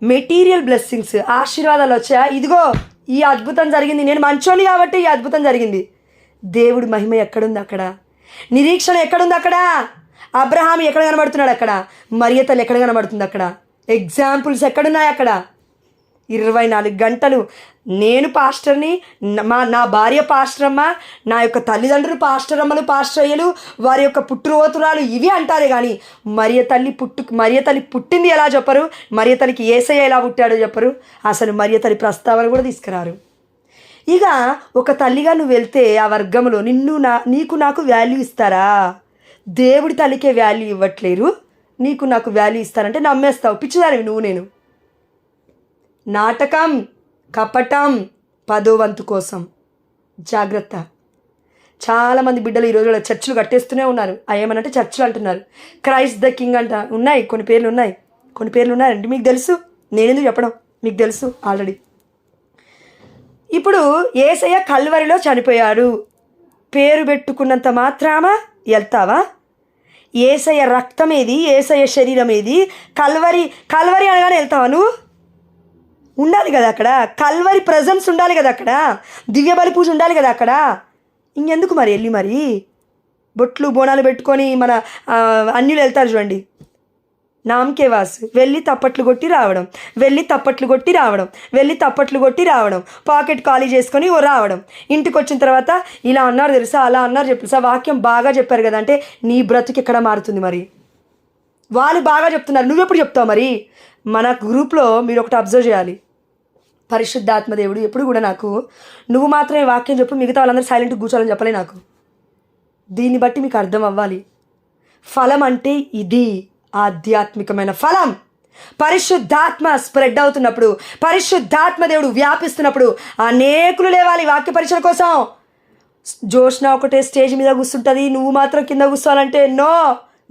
మెటీరియల్ బ్లెస్సింగ్స్, ఆశీర్వాదాలు వచ్చా, ఇదిగో ఈ అద్భుతం జరిగింది, నేను మంచోని కాబట్టి ఈ అద్భుతం జరిగింది. దేవుడి మహిమ ఎక్కడుంది అక్కడ? నిరీక్షణ ఎక్కడుంది అక్కడ? అబ్రహాం ఎక్కడ కనబడుతున్నాడు అక్కడ? మరియ తల్లి ఎక్కడ కనబడుతుంది అక్కడ? ఎగ్జాంపుల్స్ ఎక్కడున్నాయి అక్కడ? 24 గంటలు నేను పాస్టర్ని, నా భార్య పాస్టరమ్మ, నా యొక్క తల్లిదండ్రులు పాస్టరమ్మలు, పాస్టరయ్యలు, వారి యొక్క పుట్టురోతురాలు ఇవి అంటారే కానీ మరియ తల్లి పుట్టింది ఎలా చెప్పరు? మరియ తల్లికి యేసయ్య ఎలా పుట్టాడో చెప్పరు. అసలు మరియ తల్లి ప్రస్తావన కూడా తీసుకురారు. ఇక ఒక తల్లిగా నువ్వు వెళ్తే ఆ వర్గంలో నీకు నాకు వాల్యూ ఇస్తారా? దేవుడి తల్లికే వాల్యూ ఇవ్వట్లేరు, నీకు నాకు వాల్యూ ఇస్తారంటే నమ్మేస్తావు. పిచ్చిదానివి నువ్వు. నేను నాటకం, కపటం, 10వ వంతు కోసం జాగ్రత్త. చాలామంది బిడ్డలు ఈ రోజుల్లో చర్చిలు కట్టేస్తూనే ఉన్నారు. ఏమనంటే చర్చిలు అంటున్నారు, క్రైస్ట్ ద కింగ్ అంట. ఉన్నాయి, కొన్ని పేర్లు ఉన్నాయండి. మీకు తెలుసు, నేనెందుకు చెప్పడం, మీకు తెలుసు ఆల్రెడీ. ఇప్పుడు యేసయ్య కల్వరిలో చనిపోయాడు, పేరు పెట్టుకున్నంత మాత్రామా వెళ్తావా? యేసయ్య రక్తం ఏది, యేసయ్య శరీరం ఏది? కల్వరి అనగానే వెళ్తావా నువ్వు? ఉండాలి కదా అక్కడ, కల్వరి ప్రజెన్స్ ఉండాలి కదా అక్కడ, దివ్య బలి పూజ ఉండాలి కదా అక్కడ. ఇంకెందుకు మరి బొట్లు బోనాలు పెట్టుకొని మన అన్యులు వెళ్తారు చూడండి, నామకే వాసు, వెళ్ళి తప్పట్లు కొట్టి రావడం, పాకెట్ ఖాళీ చేసుకొని రావడం. ఇంటికి వచ్చిన తర్వాత ఇలా అన్నారు తెలుసా, అలా అన్నారు తెలుసా, వాక్యం బాగా చెప్పారు కదా అంటే నీ బ్రతుకు ఎక్కడ మారుతుంది? మరి వాళ్ళు బాగా చెప్తున్నారు, నువ్వెప్పుడు చెప్తావు? మరి మన గ్రూప్లో మీరు ఒకటి అబ్జర్వ్ చేయాలి. పరిశుద్ధాత్మదేవుడు ఎప్పుడు కూడా నాకు నువ్వు మాత్రమే వాక్యం చెప్పు, మిగతా వాళ్ళందరూ సైలెంట్గా కూర్చోవాలని చెప్పలే నాకు. దీన్ని బట్టి మీకు అర్థం అవ్వాలి. ఫలం అంటే ఇది ఆధ్యాత్మికమైన ఫలం. పరిశుద్ధాత్మ స్ప్రెడ్ అవుతున్నప్పుడు, పరిశుద్ధాత్మ దేవుడు వ్యాపిస్తున్నప్పుడు అనేకులు లేవాలి వాక్య పరిచయం కోసం. జోష్న ఒకటే స్టేజ్ మీద కూర్చుంటుంది, నువ్వు మాత్రం కింద కూర్చోవాలంటే నో,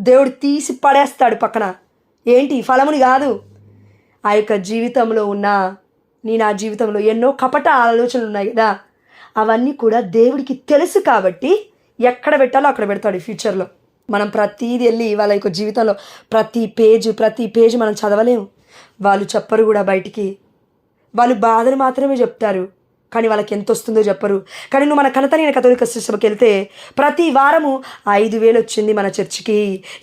దేవుడు తీసి పడేస్తాడు పక్కన. ఏంటి? ఫలముని కాదు. ఆ యొక్క జీవితంలో ఉన్న నా జీవితంలో ఎన్నో కపట ఆలోచనలు ఉన్నాయి కదా, అవన్నీ కూడా దేవుడికి తెలుసు కాబట్టి ఎక్కడ పెట్టాలో అక్కడ పెడతాడు ఫ్యూచర్లో. మనం ప్రతిదీ వెళ్ళి వాళ్ళ యొక్క జీవితంలో ప్రతి పేజ్ మనం చదవలేము. వాళ్ళు చెప్పరు కూడా బయటికి. వాళ్ళు బాధలు మాత్రమే చెప్తారు, కానీ వాళ్ళకి ఎంత వస్తుందో చెప్పరు. కానీ నువ్వు మన కనతనైన కథోలిక సిస్టమ్కి వెళ్తే ప్రతి వారము 5,000 వచ్చింది మన చర్చికి,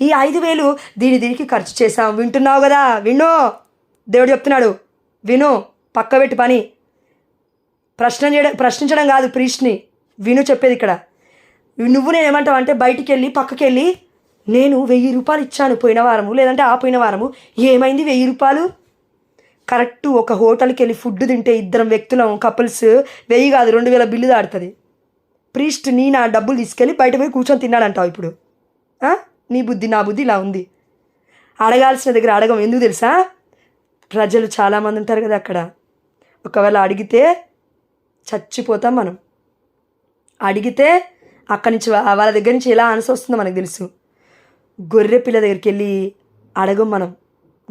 ఈ 5,000 దీనికి ఖర్చు చేసాం. వింటున్నావు కదా? విను, దేవుడు చెప్తున్నాడు, విను, పక్క పెట్టి పని. ప్రశ్నించడం కాదు ప్రీష్ని, విను చెప్పేది ఇక్కడ. నువ్వు నేను ఏమంటావు అంటే బయటికి వెళ్ళి పక్కకి వెళ్ళి నేను 1,000 రూపాయలు ఇచ్చాను పోయిన వారము, లేదంటే ఆ పోయిన వారము, ఏమైంది 1,000 రూపాయలు? కరెక్ట్ ఒక హోటల్కి వెళ్ళి ఫుడ్ తింటే 2 వ్యక్తులం కపుల్స్ 1,000 కాదు 2,000 బిల్లు దాడుతుంది. ప్రీస్ట్ నా డబ్బులు తీసుకెళ్ళి బయట పోయి కూర్చొని తిన్నాడంటావు. ఇప్పుడు నీ బుద్ధి నా బుద్ధి ఇలా ఉంది. అడగాల్సిన దగ్గర అడగం. ఎందుకు తెలుసా? ప్రజలు చాలామంది ఉంటారు కదా అక్కడ. ఒకవేళ అడిగితే చచ్చిపోతాం మనం. అడిగితే అక్కడి నుంచి వాళ్ళ దగ్గర నుంచి ఎలా ఆన్సర్ వస్తుందో మనకు తెలుసు. గొర్రె పిల్ల దగ్గరికి వెళ్ళి అడగం మనం.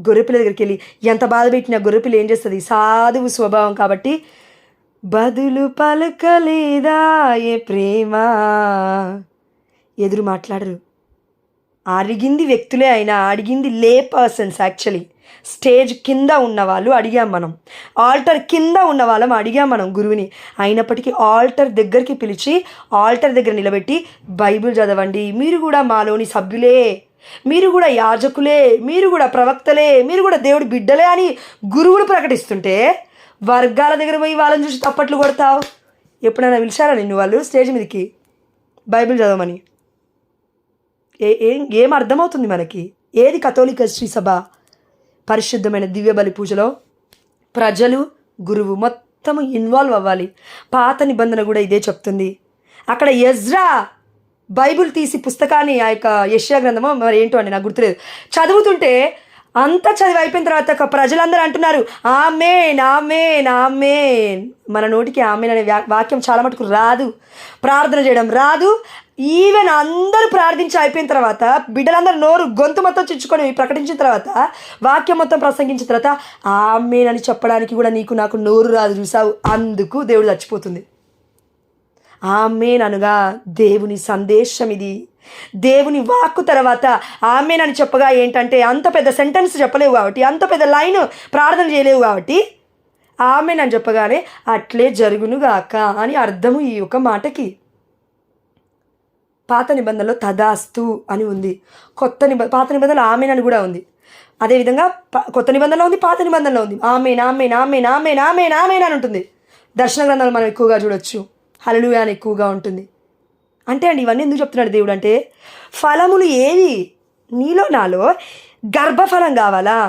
గొర్రెపిల్ల దగ్గరికి వెళ్ళి ఎంత బాధ పెట్టినా గొర్రెపిల్ల ఏం చేస్తుంది? సాధువు స్వభావం కాబట్టి బదులు పలకలేదా ఏ ప్రేమ, ఎదురు మాట్లాడరు. అడిగింది వ్యక్తులే అయినా అడిగింది లే పర్సన్స్. యాక్చువల్లీ స్టేజ్ కింద ఉన్న వాళ్ళు అడిగాం మనం, ఆల్టర్ కింద ఉన్న వాళ్ళం అడిగాం మనం గురువుని. అయినప్పటికీ ఆల్టర్ దగ్గరికి పిలిచి ఆల్టర్ దగ్గర నిలబెట్టి బైబిల్ చదవండి, మీరు కూడా మాలోని సభ్యులే, మీరు కూడా యాజకులే, మీరు కూడా ప్రవక్తలే, మీరు కూడా దేవుడి బిడ్డలే అని గురువులు ప్రకటిస్తుంటే వర్గాల దగ్గర పోయి వాళ్ళని చూసి తప్పట్లు కొడతావు. ఎప్పుడైనా పిలిచారా నిన్ను వాళ్ళు స్టేజ్ మీదకి బైబిల్ చదవమని? ఏం అర్థమవుతుంది మనకి? ఏది కథోలిక శ్రీ సభ? పరిశుద్ధమైన దివ్య బలి పూజలో ప్రజలు గురువు మొత్తం ఇన్వాల్వ్ అవ్వాలి. పాత నిబంధన కూడా ఇదే చెప్తుంది. అక్కడ ఎజ్రా బైబిల్ తీసి పుస్తకాన్ని, ఆ యొక్క యెషయా గ్రంథమో మరి ఏంటో అండి నాకు గుర్తులేదు, చదువుతుంటే అంతా చదివి అయిపోయిన తర్వాత ప్రజలందరూ అంటున్నారు ఆమేన్ ఆమేన్ ఆమేన్. మన నోటికి ఆమేన్ అనే వాక్యం చాలా మటుకు రాదు, ప్రార్థన చేయడం రాదు. ఈవెన్ అందరూ ప్రార్థించి అయిపోయిన తర్వాత బిడ్డలందరూ నోరు గొంతు మొత్తం చిచ్చుకొని ప్రకటించిన తర్వాత వాక్యం మొత్తం ప్రసంగించిన తర్వాత ఆమేన్ అని చెప్పడానికి కూడా నీకు నాకు నోరు రాదు. చూసావు, అందుకు దేవుడు చచ్చిపోతుంది. ఆమేన్ అనగా దేవుని సందేశం ఇది, దేవుని వాక్కు. తర్వాత ఆమేన్ అని చెప్పగా ఏంటంటే అంత పెద్ద సెంటెన్స్ చెప్పలేవు కాబట్టి, అంత పెద్ద లైన్ ప్రార్థన చేయలేవు కాబట్టి ఆమేన్ అని చెప్పగానే అట్లే జరుగునుగాక అని అర్థము ఈ ఒక మాటకి. పాత నిబంధనలో తదాస్తు అని ఉంది, పాత నిబంధనలో ఆమేన్ అని కూడా ఉంది. అదేవిధంగా కొత్త నిబంధనలో ఉంది, పాత నిబంధనలో ఉంది. ఆమేన్ ఆమేన్ ఆమేన్ ఆమేన్ ఆమేన్ ఆమేన్ అని ఉంటుంది. దర్శన గ్రంథాలు మనం ఎక్కువగా చూడొచ్చు, హల్లెలూయా అని ఎక్కువగా ఉంటుంది. అంటే అండి ఇవన్నీ ఎందుకు చెప్తున్నాడు దేవుడు అంటే, ఫలములు ఏవి నీలో నాలో? గర్భఫలం కావాలా?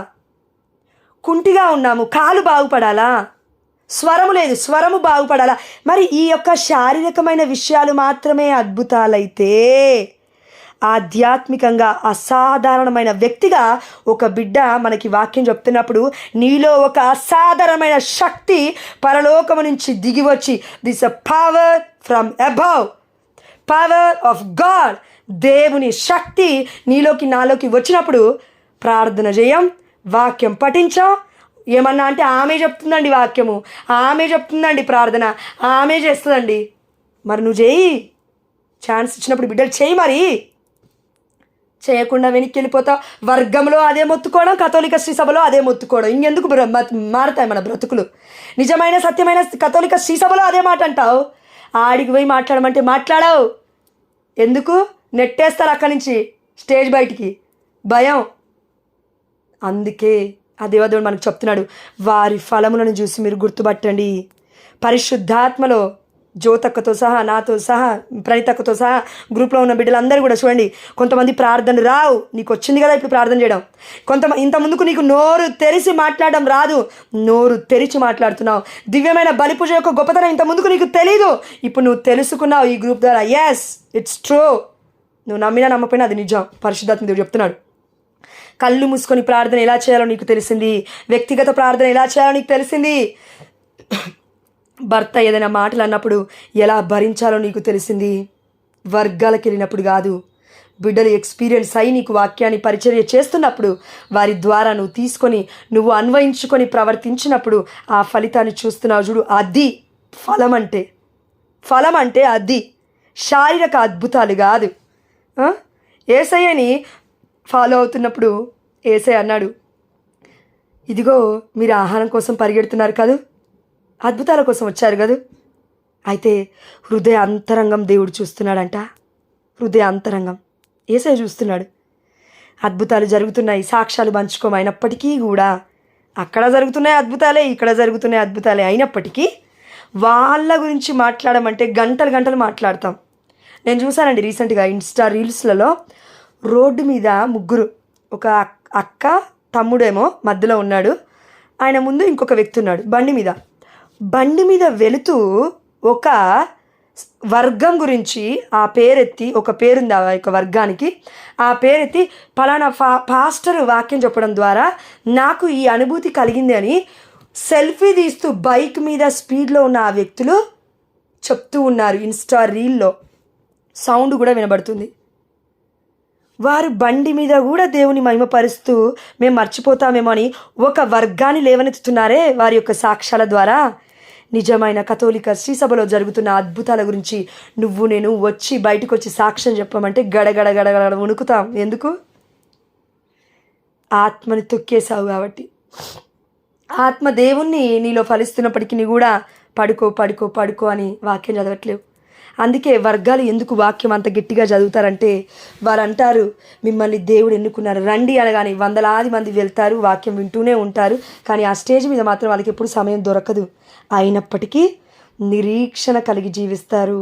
కుంటిగా ఉన్నాము, కాలు బాగుపడాలా? స్వరము లేదు, స్వరము బాగుపడాలా? మరి ఈ యొక్క శారీరకమైన విషయాలు మాత్రమే అద్భుతాలైతే ఆధ్యాత్మికంగా అసాధారణమైన వ్యక్తిగా ఒక బిడ్డ మనకి వాక్యం చెప్తున్నప్పుడు నీలో ఒక అసాధారణమైన శక్తి పరలోకము నుంచి దిగి వచ్చి, this a power from above, power of God, దేవుని శక్తి నీలోకి నాలోకి వచ్చినప్పుడు ప్రార్థన చేయం, వాక్యం పఠించాం. ఏమన్నా అంటే ఆమె చెప్తుందండి వాక్యము, ఆమె చెప్తుందండి ప్రార్థన, ఆమె చేస్తుందండి. మరి నువ్వు చేయి, ఛాన్స్ ఇచ్చినప్పుడు బిడ్డలు చేయి. మరి చేయకుండా వెనక్కి వెళ్ళిపోతావు. వర్గంలో అదే మొత్తుకోవడం, కథోలిక శ్రీ సభలో అదే మొత్తుకోవడం. ఇంకెందుకు మారుతాయి మన బ్రతుకులు? నిజమైన సత్యమైన కథోలిక శ్రీ సభలో అదే మాట అంటావు, ఆడికి పోయి మాట్లాడమంటే మాట్లాడవు. ఎందుకు? నెట్టేస్తారు అక్కడి నుంచి స్టేజ్ బయటికి, భయం. అందుకే ఆ దేవదేవుడు మనకు చెప్తున్నాడు, వారి ఫలములను చూసి మీరు గుర్తుపట్టండి. పరిశుద్ధాత్మలో జ్యోతక్కతో సహా, నాతో సహా, ప్రణితక్కతో సహా గ్రూప్లో ఉన్న బిడ్డలందరూ కూడా చూడండి, కొంతమంది ప్రార్థనలు రావు. నీకు వచ్చింది కదా ఇప్పుడు ప్రార్థన చేయడం. ఇంత ముందుకు నీకు నోరు తెరిచి మాట్లాడడం రాదు, నోరు తెరిచి మాట్లాడుతున్నావు. దివ్యమైన బలి పూజ యొక్క గొప్పతనం ఇంత ముందుకు నీకు తెలీదు, ఇప్పుడు నువ్వు తెలుసుకున్నావు ఈ గ్రూప్ ద్వారా. Yes, it's true. నువ్వు నమ్మినా నమ్మపోయినా అది నిజం. పరిశుద్ధాత్మ దేవుడు చెప్తున్నాడు. కళ్ళు మూసుకొని ప్రార్థన ఎలా చేయాలో నీకు తెలిసింది, వ్యక్తిగత ప్రార్థన ఎలా చేయాలో నీకు తెలిసింది, భర్త ఏదైనా మాటలు అన్నప్పుడు ఎలా భరించాలో నీకు తెలిసింది. వర్గాలకు వెళ్ళినప్పుడు కాదు, బిడ్డలు ఎక్స్పీరియన్స్ అయి నీకు వాక్యాన్ని పరిచర్య చేస్తున్నప్పుడు వారి ద్వారా నువ్వు తీసుకొని నువ్వు అన్వయించుకొని ప్రవర్తించినప్పుడు ఆ ఫలితాన్ని చూస్తున్నావు చూడు. అది ఫలం అంటే. ఫలం అంటే అది, శారీరక అద్భుతాలు కాదు. యేసయ్యని ఫాలో అవుతున్నప్పుడు యేసయ్య అన్నాడు, ఇదిగో మీరు ఆహారం కోసం పరిగెడుతున్నారు కాదు, అద్భుతాల కోసం వచ్చారు కదా. అయితే హృదయ అంతరంగం దేవుడు చూస్తున్నాడంట. హృదయ అంతరంగం యేసయ్య చూస్తున్నాడు. అద్భుతాలు జరుగుతున్నాయి, సాక్ష్యాలు పంచుకోమైనప్పటికీ కూడా అక్కడ జరుగుతున్నాయి అద్భుతాలే, ఇక్కడ జరుగుతున్నాయి అద్భుతాలే అయినప్పటికీ వాళ్ళ గురించి మాట్లాడమంటే గంటలు గంటలు మాట్లాడతాం. నేను చూసానండి రీసెంట్గా ఇన్స్టా రీల్స్లలో, రోడ్డు మీద ముగ్గురు, ఒక అక్క తమ్ముడేమో మధ్యలో ఉన్నాడు, ఆయన ముందు ఇంకొక వ్యక్తి ఉన్నాడు బండి మీద వెళుతూ ఒక వర్గం గురించి ఆ పేరెత్తి, ఒక పేరుంది ఆ యొక్క వర్గానికి, ఆ పేరెత్తి పలానా పాస్టర్ వాక్యం చెప్పడం ద్వారా నాకు ఈ అనుభూతి కలిగింది అని సెల్ఫీ తీస్తూ బైక్ మీద స్పీడ్లో ఉన్న ఆ వ్యక్తులు చెప్తూ ఉన్నారు. ఇన్స్టా రీల్లో సౌండ్ కూడా వినబడుతుంది. వారు బండి మీద కూడా దేవుని మహిమపరుస్తూ మేము మర్చిపోతామేమో అని ఒక వర్గాన్ని లేవనెత్తుతున్నారే వారి యొక్క సాక్ష్యాల ద్వారా. నిజమైన కథోలిక శ్రీసభలో జరుగుతున్న అద్భుతాల గురించి నువ్వు నేను వచ్చి బయటకు వచ్చి సాక్ష్యం చెప్పమంటే గడగడ గడగడ వణుకుతాం. ఎందుకు? ఆత్మని తొక్కేసావు కాబట్టి. ఆత్మ దేవుణ్ణి నీలో ఫలిస్తున్నప్పటికీ కూడా పడుకో పడుకో పడుకో అని వాక్యం చదవట్లేవు. అందుకే వర్గాలు ఎందుకు వాక్యం అంత గట్టిగా చదువుతారంటే వారు అంటారు, మిమ్మల్ని దేవుడు ఎన్నుకున్నారు రండి అనగానే వందలాది మంది వెళ్తారు, వాక్యం వింటూనే ఉంటారు. కానీ ఆ స్టేజ్ మీద మాత్రం వాళ్ళకి ఎప్పుడు సమయం దొరకదు. అయినప్పటికీ నిరీక్షణ కలిగి జీవిస్తారు.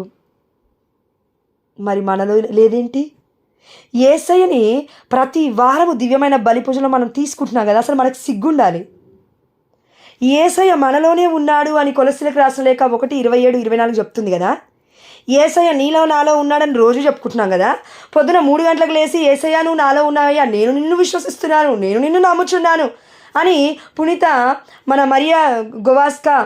మరి మనలో లేదేంటి? యేసయ్యని ప్రతి వారము దివ్యమైన బలి పూజలో మనం తీసుకుంటున్నాం కదా, అసలు మనకు సిగ్గుండాలి. యేసయ్య మనలోనే ఉన్నాడు అని కొలస్సీలకు రాసిన లేఖ 1:27-24 చెప్తుంది కదా. యేసయ్య నీలో నాలో ఉన్నాడని రోజు చెప్పుకుంటున్నాం కదా. పొద్దున 3 గంటలకు లేచి యేసయ్య నువ్వు నాలో ఉన్నావయ్యా, నేను నిన్ను విశ్వసిస్తున్నాను, నేను నిన్ను నమ్ముచున్నాను అని పునీత మన మరియా గొవాస్కా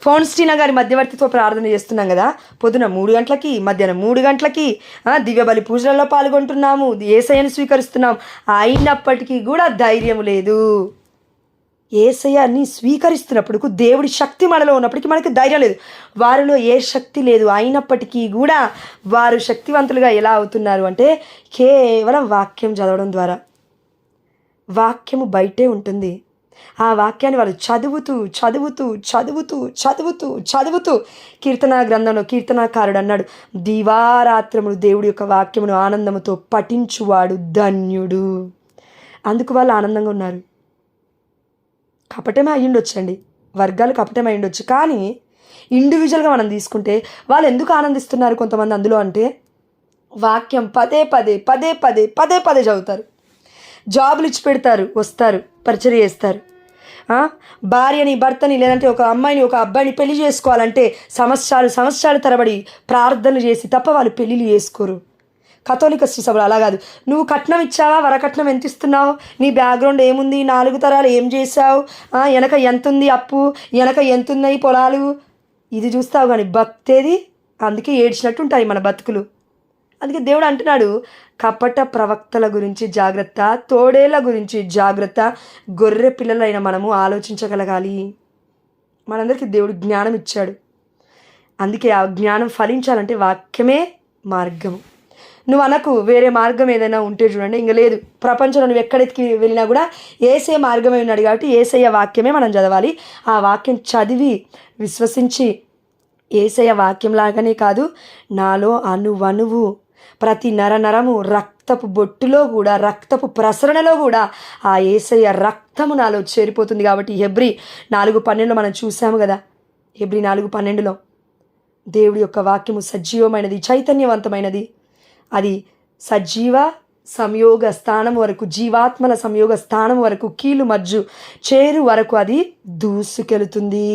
ఫోన్స్టీనా గారి మధ్యవర్తిత్వ ప్రార్థన చేస్తున్నాం కదా. పొద్దున 3 గంటలకి, మధ్యాహ్నం 3 గంటలకి దివ్య బలి పూజలలో పాల్గొంటున్నాము, యేసయ్యను స్వీకరిస్తున్నాం. అయినప్పటికీ కూడా ధైర్యం లేదు. యేసయ్యని స్వీకరిస్తున్నప్పుడు దేవుడి శక్తి మనలో ఉన్నప్పటికీ మనకి ధైర్యం లేదు. వారిలో ఏ శక్తి లేదు, అయినప్పటికీ కూడా వారు శక్తివంతులుగా ఎలా అవుతున్నారు అంటే కేవలం వాక్యం చదవడం ద్వారా. వాక్యము బయటే ఉంటుంది. ఆ వాక్యాన్ని వాళ్ళు చదువుతూ చదువుతూ చదువుతూ చదువుతూ చదువుతూ కీర్తనా గ్రంథంలో కీర్తనాకారుడు అన్నాడు, దివారాత్రములు దేవుడి యొక్క వాక్యమును ఆనందముతో పఠించువాడు ధన్యుడు. అందుకు వాళ్ళు ఆనందంగా ఉన్నారు. కపటమే అయ్యుండొచ్చండి, వర్గాలు కపటమే అయ్యుండొచ్చు. కానీ ఇండివిజువల్గా మనం తీసుకుంటే వాళ్ళు ఎందుకు ఆనందిస్తున్నారు కొంతమంది అందులో అంటే వాక్యం పదే పదే పదే పదే పదే పదే చదువుతారు. జాబులు ఇచ్చి పెడతారు, వస్తారు, పరిచర్య చేస్తారు. భార్యని భర్తని లేదంటే ఒక అమ్మాయిని ఒక అబ్బాయిని పెళ్లి చేసుకోవాలంటే సంవత్సరాలు తరబడి ప్రార్థనలు చేసి తప్ప వాళ్ళు పెళ్ళిళ్ళు చేసుకోరు. కథోలిక శ్రీసభలు అలా కాదు. నువ్వు కట్నం ఇచ్చావా, వరకట్నం ఎంత ఇస్తున్నావు, నీ బ్యాక్గ్రౌండ్ ఏముంది, 4 తరాలు ఏం చేసావు, వెనక ఎంత ఉంది అప్పు, వెనక ఎంత ఉన్నాయి పొలాలు, ఇది చూస్తావు. కానీ భక్తేది? అందుకే ఏడ్చినట్టు ఉంటాయి మన బతుకులు. అందుకే దేవుడు అంటున్నాడు, కపట ప్రవక్తల గురించి జాగ్రత్త, తోడేళ్ల గురించి జాగ్రత్త, గొర్రె పిల్లలైన మనము ఆలోచించగలగాలి. మనందరికీ దేవుడు జ్ఞానం ఇచ్చాడు. అందుకే ఆ జ్ఞానం ఫలించాలంటే వాక్యమే మార్గము. నువ్వు అనకు వేరే మార్గం ఏదైనా ఉంటే చూడండి, ఇంక లేదు. ప్రపంచంలో నువ్వు ఎక్కడికి వెళ్ళినా కూడా యేసయ్య మార్గమే ఉన్నాడు కాబట్టి యేసయ్య వాక్యమే మనం చదవాలి. ఆ వాక్యం చదివి విశ్వసించి యేసయ్య వాక్యం లాగానే కాదు, నాలో అణువణువు ప్రతి నరనరము రక్తపు బొట్టులో కూడా, రక్తపు ప్రసరణలో కూడా ఆ యేసయ్య రక్తము నాలో చేరిపోతుంది. కాబట్టి హెబ్రీ 4:12 మనం చూసాము కదా. హెబ్రీ 4:12 దేవుడి యొక్క వాక్యము సజీవమైనది, చైతన్యవంతమైనది. అది సజీవ సంయోగ స్థానం వరకు, జీవాత్మల సంయోగ స్థానం వరకు, కీలు మజ్జు చేరు వరకు అది దూసుకెళుతుంది.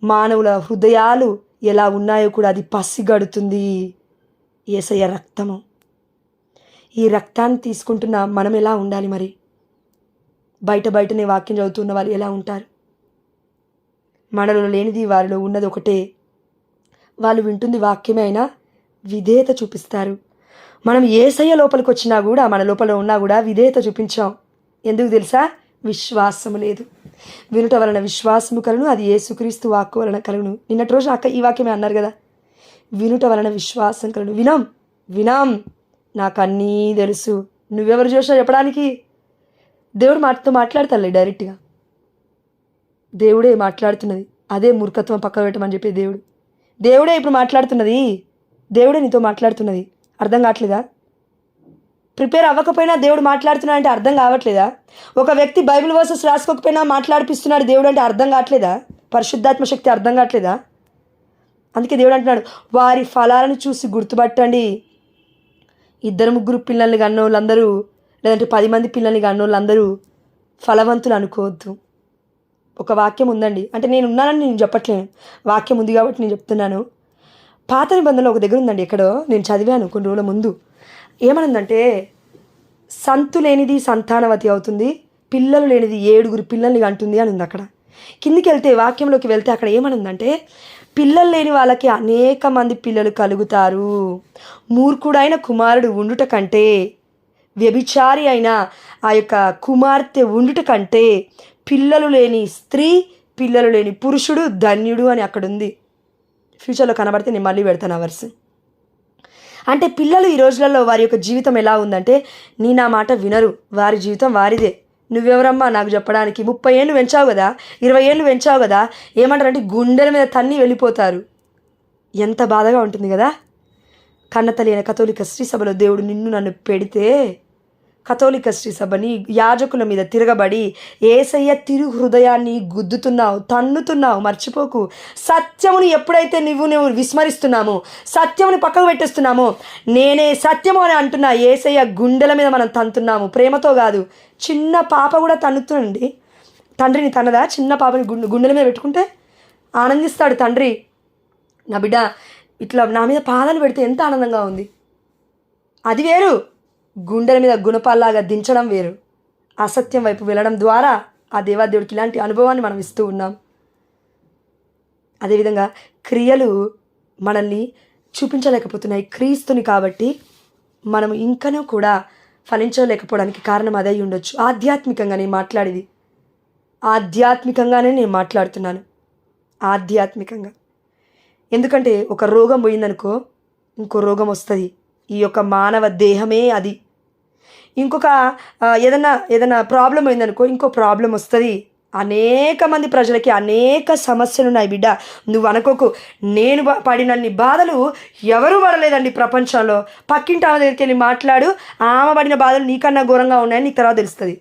మానవుల హృదయాలు ఎలా ఉన్నాయో కూడా అది పసిగడుతుంది. యేసయ్య రక్తము. ఈ రక్తాన్ని తీసుకుంటున్న మనం ఎలా ఉండాలి మరి? బయటనే వాక్యం చదువుతున్న వాళ్ళు ఎలా ఉంటారు? మనలో లేనిది వారిలో ఉన్నది ఒకటే. వాళ్ళు వింటుంది వాక్యమే అయినా విధేయత చూపిస్తారు. మనం యేసయ్య లోపలికి వచ్చినా కూడా, మన లోపల ఉన్నా కూడా విధేయత చూపించాం. ఎందుకు తెలుసా? విశ్వాసము లేదు. వినుట వలన విశ్వాసము కలుగును, అది యేసుక్రీస్తు వాక్కు వలన కలుగును. నిన్నటి రోజు అక్క ఈ వాక్యమే అన్నారు కదా, వినుట వలన విశ్వాసం కలుగును. వినాం నాకు అన్నీ తెలుసు. నువ్వెవరు చూసినా చెప్పడానికి? దేవుడు మాటతో మాట్లాడతాడులే డైరెక్ట్గా. దేవుడే మాట్లాడుతున్నది. అదే మూర్ఖత్వం పక్క పెట్టమని చెప్పే దేవుడే ఇప్పుడు మాట్లాడుతున్నది. దేవుడే నీతో మాట్లాడుతున్నది. అర్థం కావట్లేదా? ప్రిపేర్ అవ్వకపోయినా దేవుడు మాట్లాడుతున్నాడు అంటే అర్థం కావట్లేదా? ఒక వ్యక్తి బైబిల్ వర్సెస్ రాసుకోకపోయినా మాట్లాడిపిస్తున్నాడు దేవుడు అంటే అర్థం కావట్లేదా? పరిశుద్ధాత్మ శక్తి అర్థం కావట్లేదా? అందుకే దేవుడు అంటున్నాడు, వారి ఫలాలను చూసి గుర్తుపట్టండి. 2-3 పిల్లల్ని కన్నోళ్ళందరూ, లేదంటే 10 మంది పిల్లల్ని కన్నోళ్ళందరూ ఫలవంతులు అనుకోవద్దు. ఒక వాక్యం ఉందండి, అంటే నేను ఉన్నానని నేను చెప్పట్లేను, వాక్యం ఉంది కాబట్టి నేను చెప్తున్నాను. పాత నిబంధనలో ఒక దగ్గర ఉందండి, ఎక్కడో నేను చదివాను కొన్ని రోజుల ముందు. ఏమనుందంటే, సంతు లేనిది సంతానవతి అవుతుంది, పిల్లలు లేనిది 7 పిల్లల్ని అంటుంది అని ఉంది. అక్కడ కిందికి వెళ్తే, వాక్యంలోకి వెళ్తే అక్కడ ఏమనుందంటే, పిల్లలు లేని వాళ్ళకి అనేక మంది పిల్లలు కలుగుతారు. మూర్ఖుడైన కుమారుడు ఉండుట కంటే, వ్యభిచారి అయిన ఆ యొక్క కుమార్తె ఉండుట కంటే, పిల్లలు లేని స్త్రీ, పిల్లలు లేని పురుషుడు ధన్యుడు అని అక్కడ ఉంది. ఫ్యూచర్లో కనబడితే నేను మళ్ళీ పెడతాను ఆ వర్స్. అంటే పిల్లలు ఈ రోజులలో వారి యొక్క జీవితం ఎలా ఉందంటే, నీ నా మాట వినరు, వారి జీవితం వారిదే. నువ్వెవరమ్మా నాకు చెప్పడానికి? 30 ఏళ్ళు పెంచావు కదా, 20 ఏళ్ళు పెంచావు కదా, ఏమంటారంటే గుండెల మీద తన్ని వెళ్ళిపోతారు. ఎంత బాధగా ఉంటుంది కదా. కన్నతల్లి అయిన కథోలిక శ్రీ సభలో దేవుడు నిన్ను నన్ను పెడితే, కథోలిక శ్రీ సభని యాజకుల మీద తిరగబడి ఏసయ్య తిరు హృదయాన్ని గుద్దుతున్నావు, తన్నుతున్నావు. మర్చిపోకు, సత్యముని ఎప్పుడైతే నువ్వు విస్మరిస్తున్నామో, సత్యముని పక్కకు పెట్టేస్తున్నామో, నేనే సత్యము అని అంటున్నా ఏసయ్య గుండెల మీద మనం తంతున్నాము. ప్రేమతో కాదు. చిన్న పాప కూడా తన్నుతుందండి. తండ్రిని తన్నదా? చిన్న పాపని గుండెల మీద పెట్టుకుంటే ఆనందిస్తాడు తండ్రి. నా బిడ్డ ఇట్లా నా మీద పాదాలు పెడితే ఎంత ఆనందంగా ఉంది. అది వేరు. గుండెల మీద గుణపాల్లాగా దించడం వేరు. అసత్యం వైపు వెళ్ళడం ద్వారా ఆ దేవాదేవుడికి ఇలాంటి అనుభవాన్ని మనం ఇస్తూ ఉన్నాం. అదేవిధంగా క్రియలు మనల్ని చూపించలేకపోతున్నాయి క్రీస్తుని. కాబట్టి మనం ఇంకనూ కూడా ఫలించలేకపోవడానికి కారణం అదే ఉండొచ్చు. ఆధ్యాత్మికంగా నేను మాట్లాడేది ఆధ్యాత్మికంగానే నేను మాట్లాడుతున్నాను. ఆధ్యాత్మికంగా. ఎందుకంటే ఒక రోగం పోయిందనుకో ఇంకో రోగం వస్తుంది. ఈ యొక్క మానవ దేహమే అది. ఇంకొక ఏదైనా ప్రాబ్లం అయిందనుకో ఇంకో ప్రాబ్లం వస్తుంది. అనేక మంది ప్రజలకి అనేక సమస్యలు ఉన్నాయి బిడ్డ. నువ్వు అనుకోకు, నేను పడినన్ని బాధలు ఎవరు పడలేదండి ప్రపంచంలో. పక్కింటి ఆమె దగ్గరికి వెళ్ళి మాట్లాడు, ఆమె పడిన బాధలు నీకన్నా ఘోరంగా ఉన్నాయని నీకు తర్వాత తెలుస్తుంది.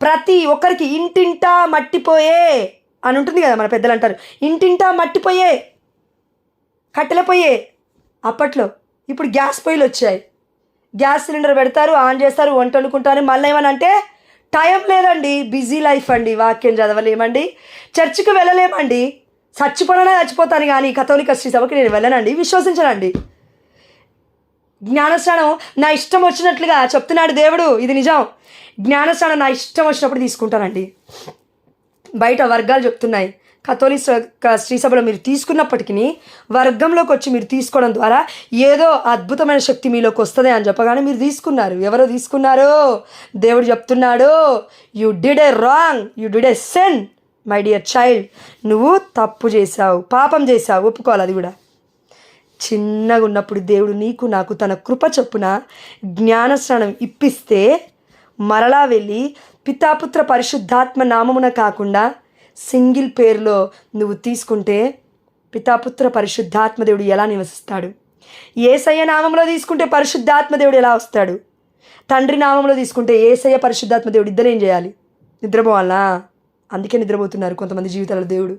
ప్రతి ఒక్కరికి ఇంటింటా మట్టిపోయే అని ఉంటుంది కదా, మన పెద్దలు అంటారు. ఇంటింటా మట్టిపోయే, కట్టెల పొయ్యే అప్పట్లో. ఇప్పుడు గ్యాస్ పొయ్యిలు వచ్చాయి. గ్యాస్ సిలిండర్ పెడతారు, ఆన్ చేస్తారు, వంట వండుకుంటారు. మళ్ళీ ఏమనంటే టైం లేదండి, బిజీ లైఫ్ అండి, వాక్యం చదవలేమండి, చర్చికి వెళ్ళలేమండి, చచ్చిపోతాను కానీ కథోలిక శ్రీ సభకి నేను వెళ్ళనండి, విశ్వసించనండి. జ్ఞానస్నానం నా ఇష్టం వచ్చినట్లుగా చెప్తున్నాడు దేవుడు. ఇది నిజం. జ్ఞానస్నానం నా ఇష్టం వచ్చినప్పుడు తీసుకుంటానండి. బయట వర్గాలు చెప్తున్నాయి, కథోలిక శ్రీ సభలో మీరు తీసుకున్నప్పటికీ వర్గంలోకి వచ్చి మీరు తీసుకోవడం ద్వారా ఏదో అద్భుతమైన శక్తి మీలోకి వస్తుంది అని చెప్పగానే మీరు తీసుకున్నారు. ఎవరో తీసుకున్నారు? దేవుడు చెప్తున్నాడు, you did a wrong, you did a sin my dear child. నువ్వు తప్పు చేశావు, పాపం చేశావు, ఒప్పుకోవాలి. అది కూడా చిన్నగా ఉన్నప్పుడు దేవుడు నీకు నాకు తన కృప చొప్పున జ్ఞానస్నానం ఇప్పిస్తే మరలా వెళ్ళి పితాపుత్ర పరిశుద్ధాత్మ నామమున కాకుండా సింగిల్ పేరులో నువ్వు తీసుకుంటే పితాపుత్ర పరిశుద్ధాత్మ దేవుడు ఎలా నివసిస్తాడు? యేసయ్య నామంలో తీసుకుంటే పరిశుద్ధాత్మ దేవుడు ఎలా వస్తాడు? తండ్రి నామంలో తీసుకుంటే యేసయ్య పరిశుద్ధాత్మ దేవుడు ఇద్దరు ఏం చేయాలి? నిద్రపోవాలా? అందుకే నిద్రపోతున్నారు కొంతమంది జీవితాలలో. దేవుడు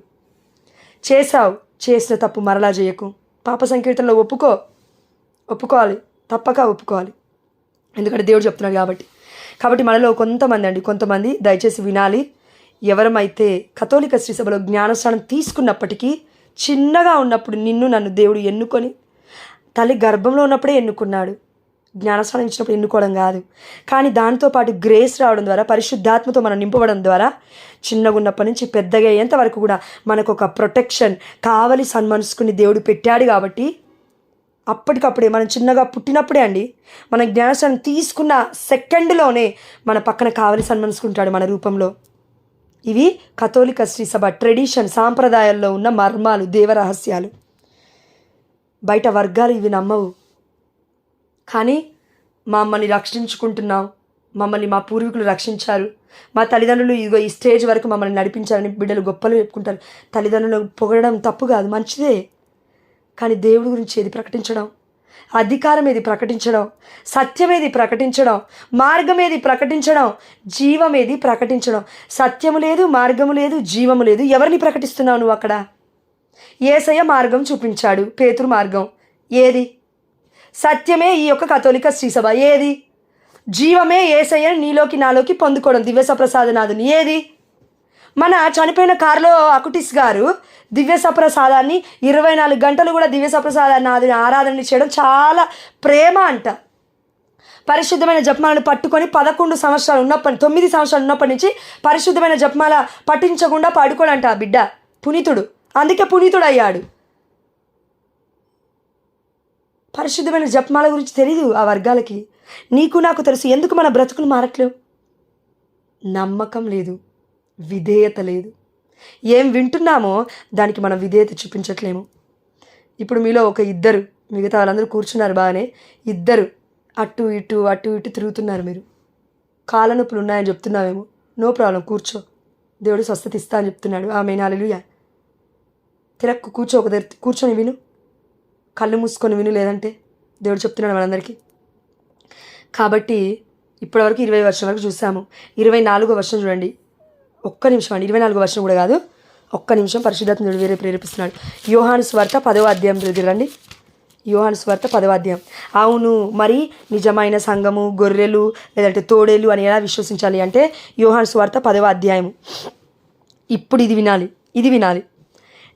చేసిన తప్పు మరలా చేయకు. పాప సంకీర్తనలో ఒప్పుకోవాలి, తప్పక ఒప్పుకోవాలి. ఎందుకంటే దేవుడు చెప్తున్నాడు కాబట్టి మనలో కొంతమంది దయచేసి వినాలి. ఎవరమైతే కథోలిక శ్రీ సభలో జ్ఞానస్నానం తీసుకున్నప్పటికీ చిన్నగా ఉన్నప్పుడు నిన్ను నన్ను దేవుడు ఎన్నుకొని, తల్లి గర్భంలో ఉన్నప్పుడే ఎన్నుకున్నాడు. జ్ఞానస్నానం ఇచ్చినప్పుడు ఎన్నుకోవడం కాదు, కానీ దాంతోపాటు గ్రేస్ రావడం ద్వారా, పరిశుద్ధాత్మతో మనం నింపబడడం ద్వారా చిన్నగా ఉన్నప్పటి నుంచి పెద్దగా అయ్యేంత వరకు కూడా మనకు ఒక ప్రొటెక్షన్ కావలి సన్మనసుకుని దేవుడు పెట్టాడు. కాబట్టి అప్పటికప్పుడే మనం చిన్నగా పుట్టినప్పుడే అండి, మన జ్ఞానస్నానం తీసుకున్న సెకండ్లోనే మన పక్కన కావలి సన్మనసుకుంటాడు మన రూపంలో. ఇవి కథోలిక శ్రీ సభ ట్రెడిషన్, సాంప్రదాయాల్లో ఉన్న మర్మాలు, దేవరహస్యాలు. బయట వర్గాలు ఇవి నమ్మవు. కానీ మమ్మల్ని రక్షించుకుంటున్నాం, మమ్మల్ని మా పూర్వీకులు రక్షించారు, మా తల్లిదండ్రులు ఇదిగో ఈ స్టేజ్ వరకు మమ్మల్ని నడిపించారని బిడ్డలు గొప్పలు చెప్పుకుంటారు. తల్లిదండ్రులు పొగడడం తప్పు కాదు, మంచిదే. కానీ దేవుడి గురించి ఏది ప్రకటించడం? అధికారం ఏది ప్రకటించడం? సత్యం ఏది ప్రకటించడం? మార్గం ఏది ప్రకటించడం? జీవం ఏది ప్రకటించడం? సత్యము లేదు, మార్గము లేదు, జీవము లేదు. ఎవరిని ప్రకటిస్తున్నావు నువ్వు అక్కడ? యేసయ్య మార్గం చూపించాడు, పేతురు మార్గం ఏది? సత్యమే ఈ యొక్క కథోలిక శ్రీ సభ ఏది? జీవమే యేసయ్య నీలోకి నాలోకి పొందుకోవడం, దివ్యసప్రసాదనాథుని ఏది? మన చనిపోయిన కార్లో అకుటిస్ గారు దివ్య సప్రసాదాన్ని 24 గంటలు కూడా దివ్య సప్రసాదాన్ని ఆరాధన చేయడం చాలా ప్రేమ అంట. పరిశుద్ధమైన జపమాలను పట్టుకొని 9 సంవత్సరాలు ఉన్నప్పటి నుంచి పరిశుద్ధమైన జపమాల పఠించకుండా పడుకోడంట ఆ బిడ్డ పునీతుడు. అందుకే పునీతుడయ్యాడు. పరిశుద్ధమైన జపమాల గురించి తెలీదు ఆ వర్గాలకి. నీకు నాకు తెలుసు. ఎందుకు మన బ్రతుకులు మారట్లేవు? నమ్మకం లేదు, విధేయత లేదు. ఏం వింటున్నామో దానికి మనం విధేయత చూపించట్లేము. ఇప్పుడు మీలో ఒక ఇద్దరు, మిగతా వాళ్ళందరూ కూర్చున్నారు బాగానే, ఇద్దరు అటు ఇటు తిరుగుతున్నారు. మీరు కాళ్ళ నొప్పులు ఉన్నాయని చెప్తున్నావేమో, నో ప్రాబ్లం, కూర్చో, దేవుడు స్వస్థత ఇస్తా అని చెప్తున్నాడు. ఆమేన్, హల్లెలూయా. తిరక్కు, కూర్చో, ఒక దగ్గర కూర్చొని విను, కళ్ళు మూసుకొని విను, లేదంటే దేవుడు చెప్తున్నాడు మనందరికీ. కాబట్టి ఇప్పటివరకు 20 వర్షం వరకు చూసాము. 24వ వర్షం చూడండి. ఒక్క నిమిషం అండి, 24వ వర్షం కూడా కాదు, ఒక్క నిమిషం. పరిశుద్ధాత్మ దేవుడు వేరే ప్రేరేపిస్తున్నాడు. యోహాను సువార్త 10వ అధ్యాయం దగ్గరండి. యోహాను సువార్త 10వ అధ్యాయం. అవును, మరి నిజమైన సంఘము గొర్రెలు లేదంటే తోడేలు అని ఎలా విశ్వసించాలి అంటే యోహాను సువార్త 10వ అధ్యాయం. ఇప్పుడు ఇది వినాలి.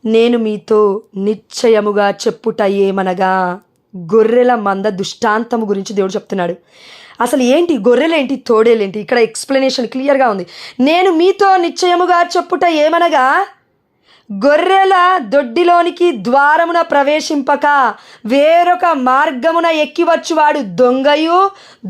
నేను మీతో నిశ్చయముగా చెప్పుట ఏమనగా, గొర్రెల మంద దృష్టాంతము గురించి దేవుడు చెప్తున్నాడు. అసలు ఏంటి గొర్రెలేంటి, తోడేలేంటి? ఇక్కడ ఎక్స్ప్లెనేషన్ క్లియర్గా ఉంది. నేను మీతో నిశ్చయముగా చెప్పుట ఏమనగా, గొర్రెల దొడ్డిలోనికి ద్వారమున ప్రవేశింపక వేరొక మార్గమున ఎక్కివచ్చువాడు దొంగయు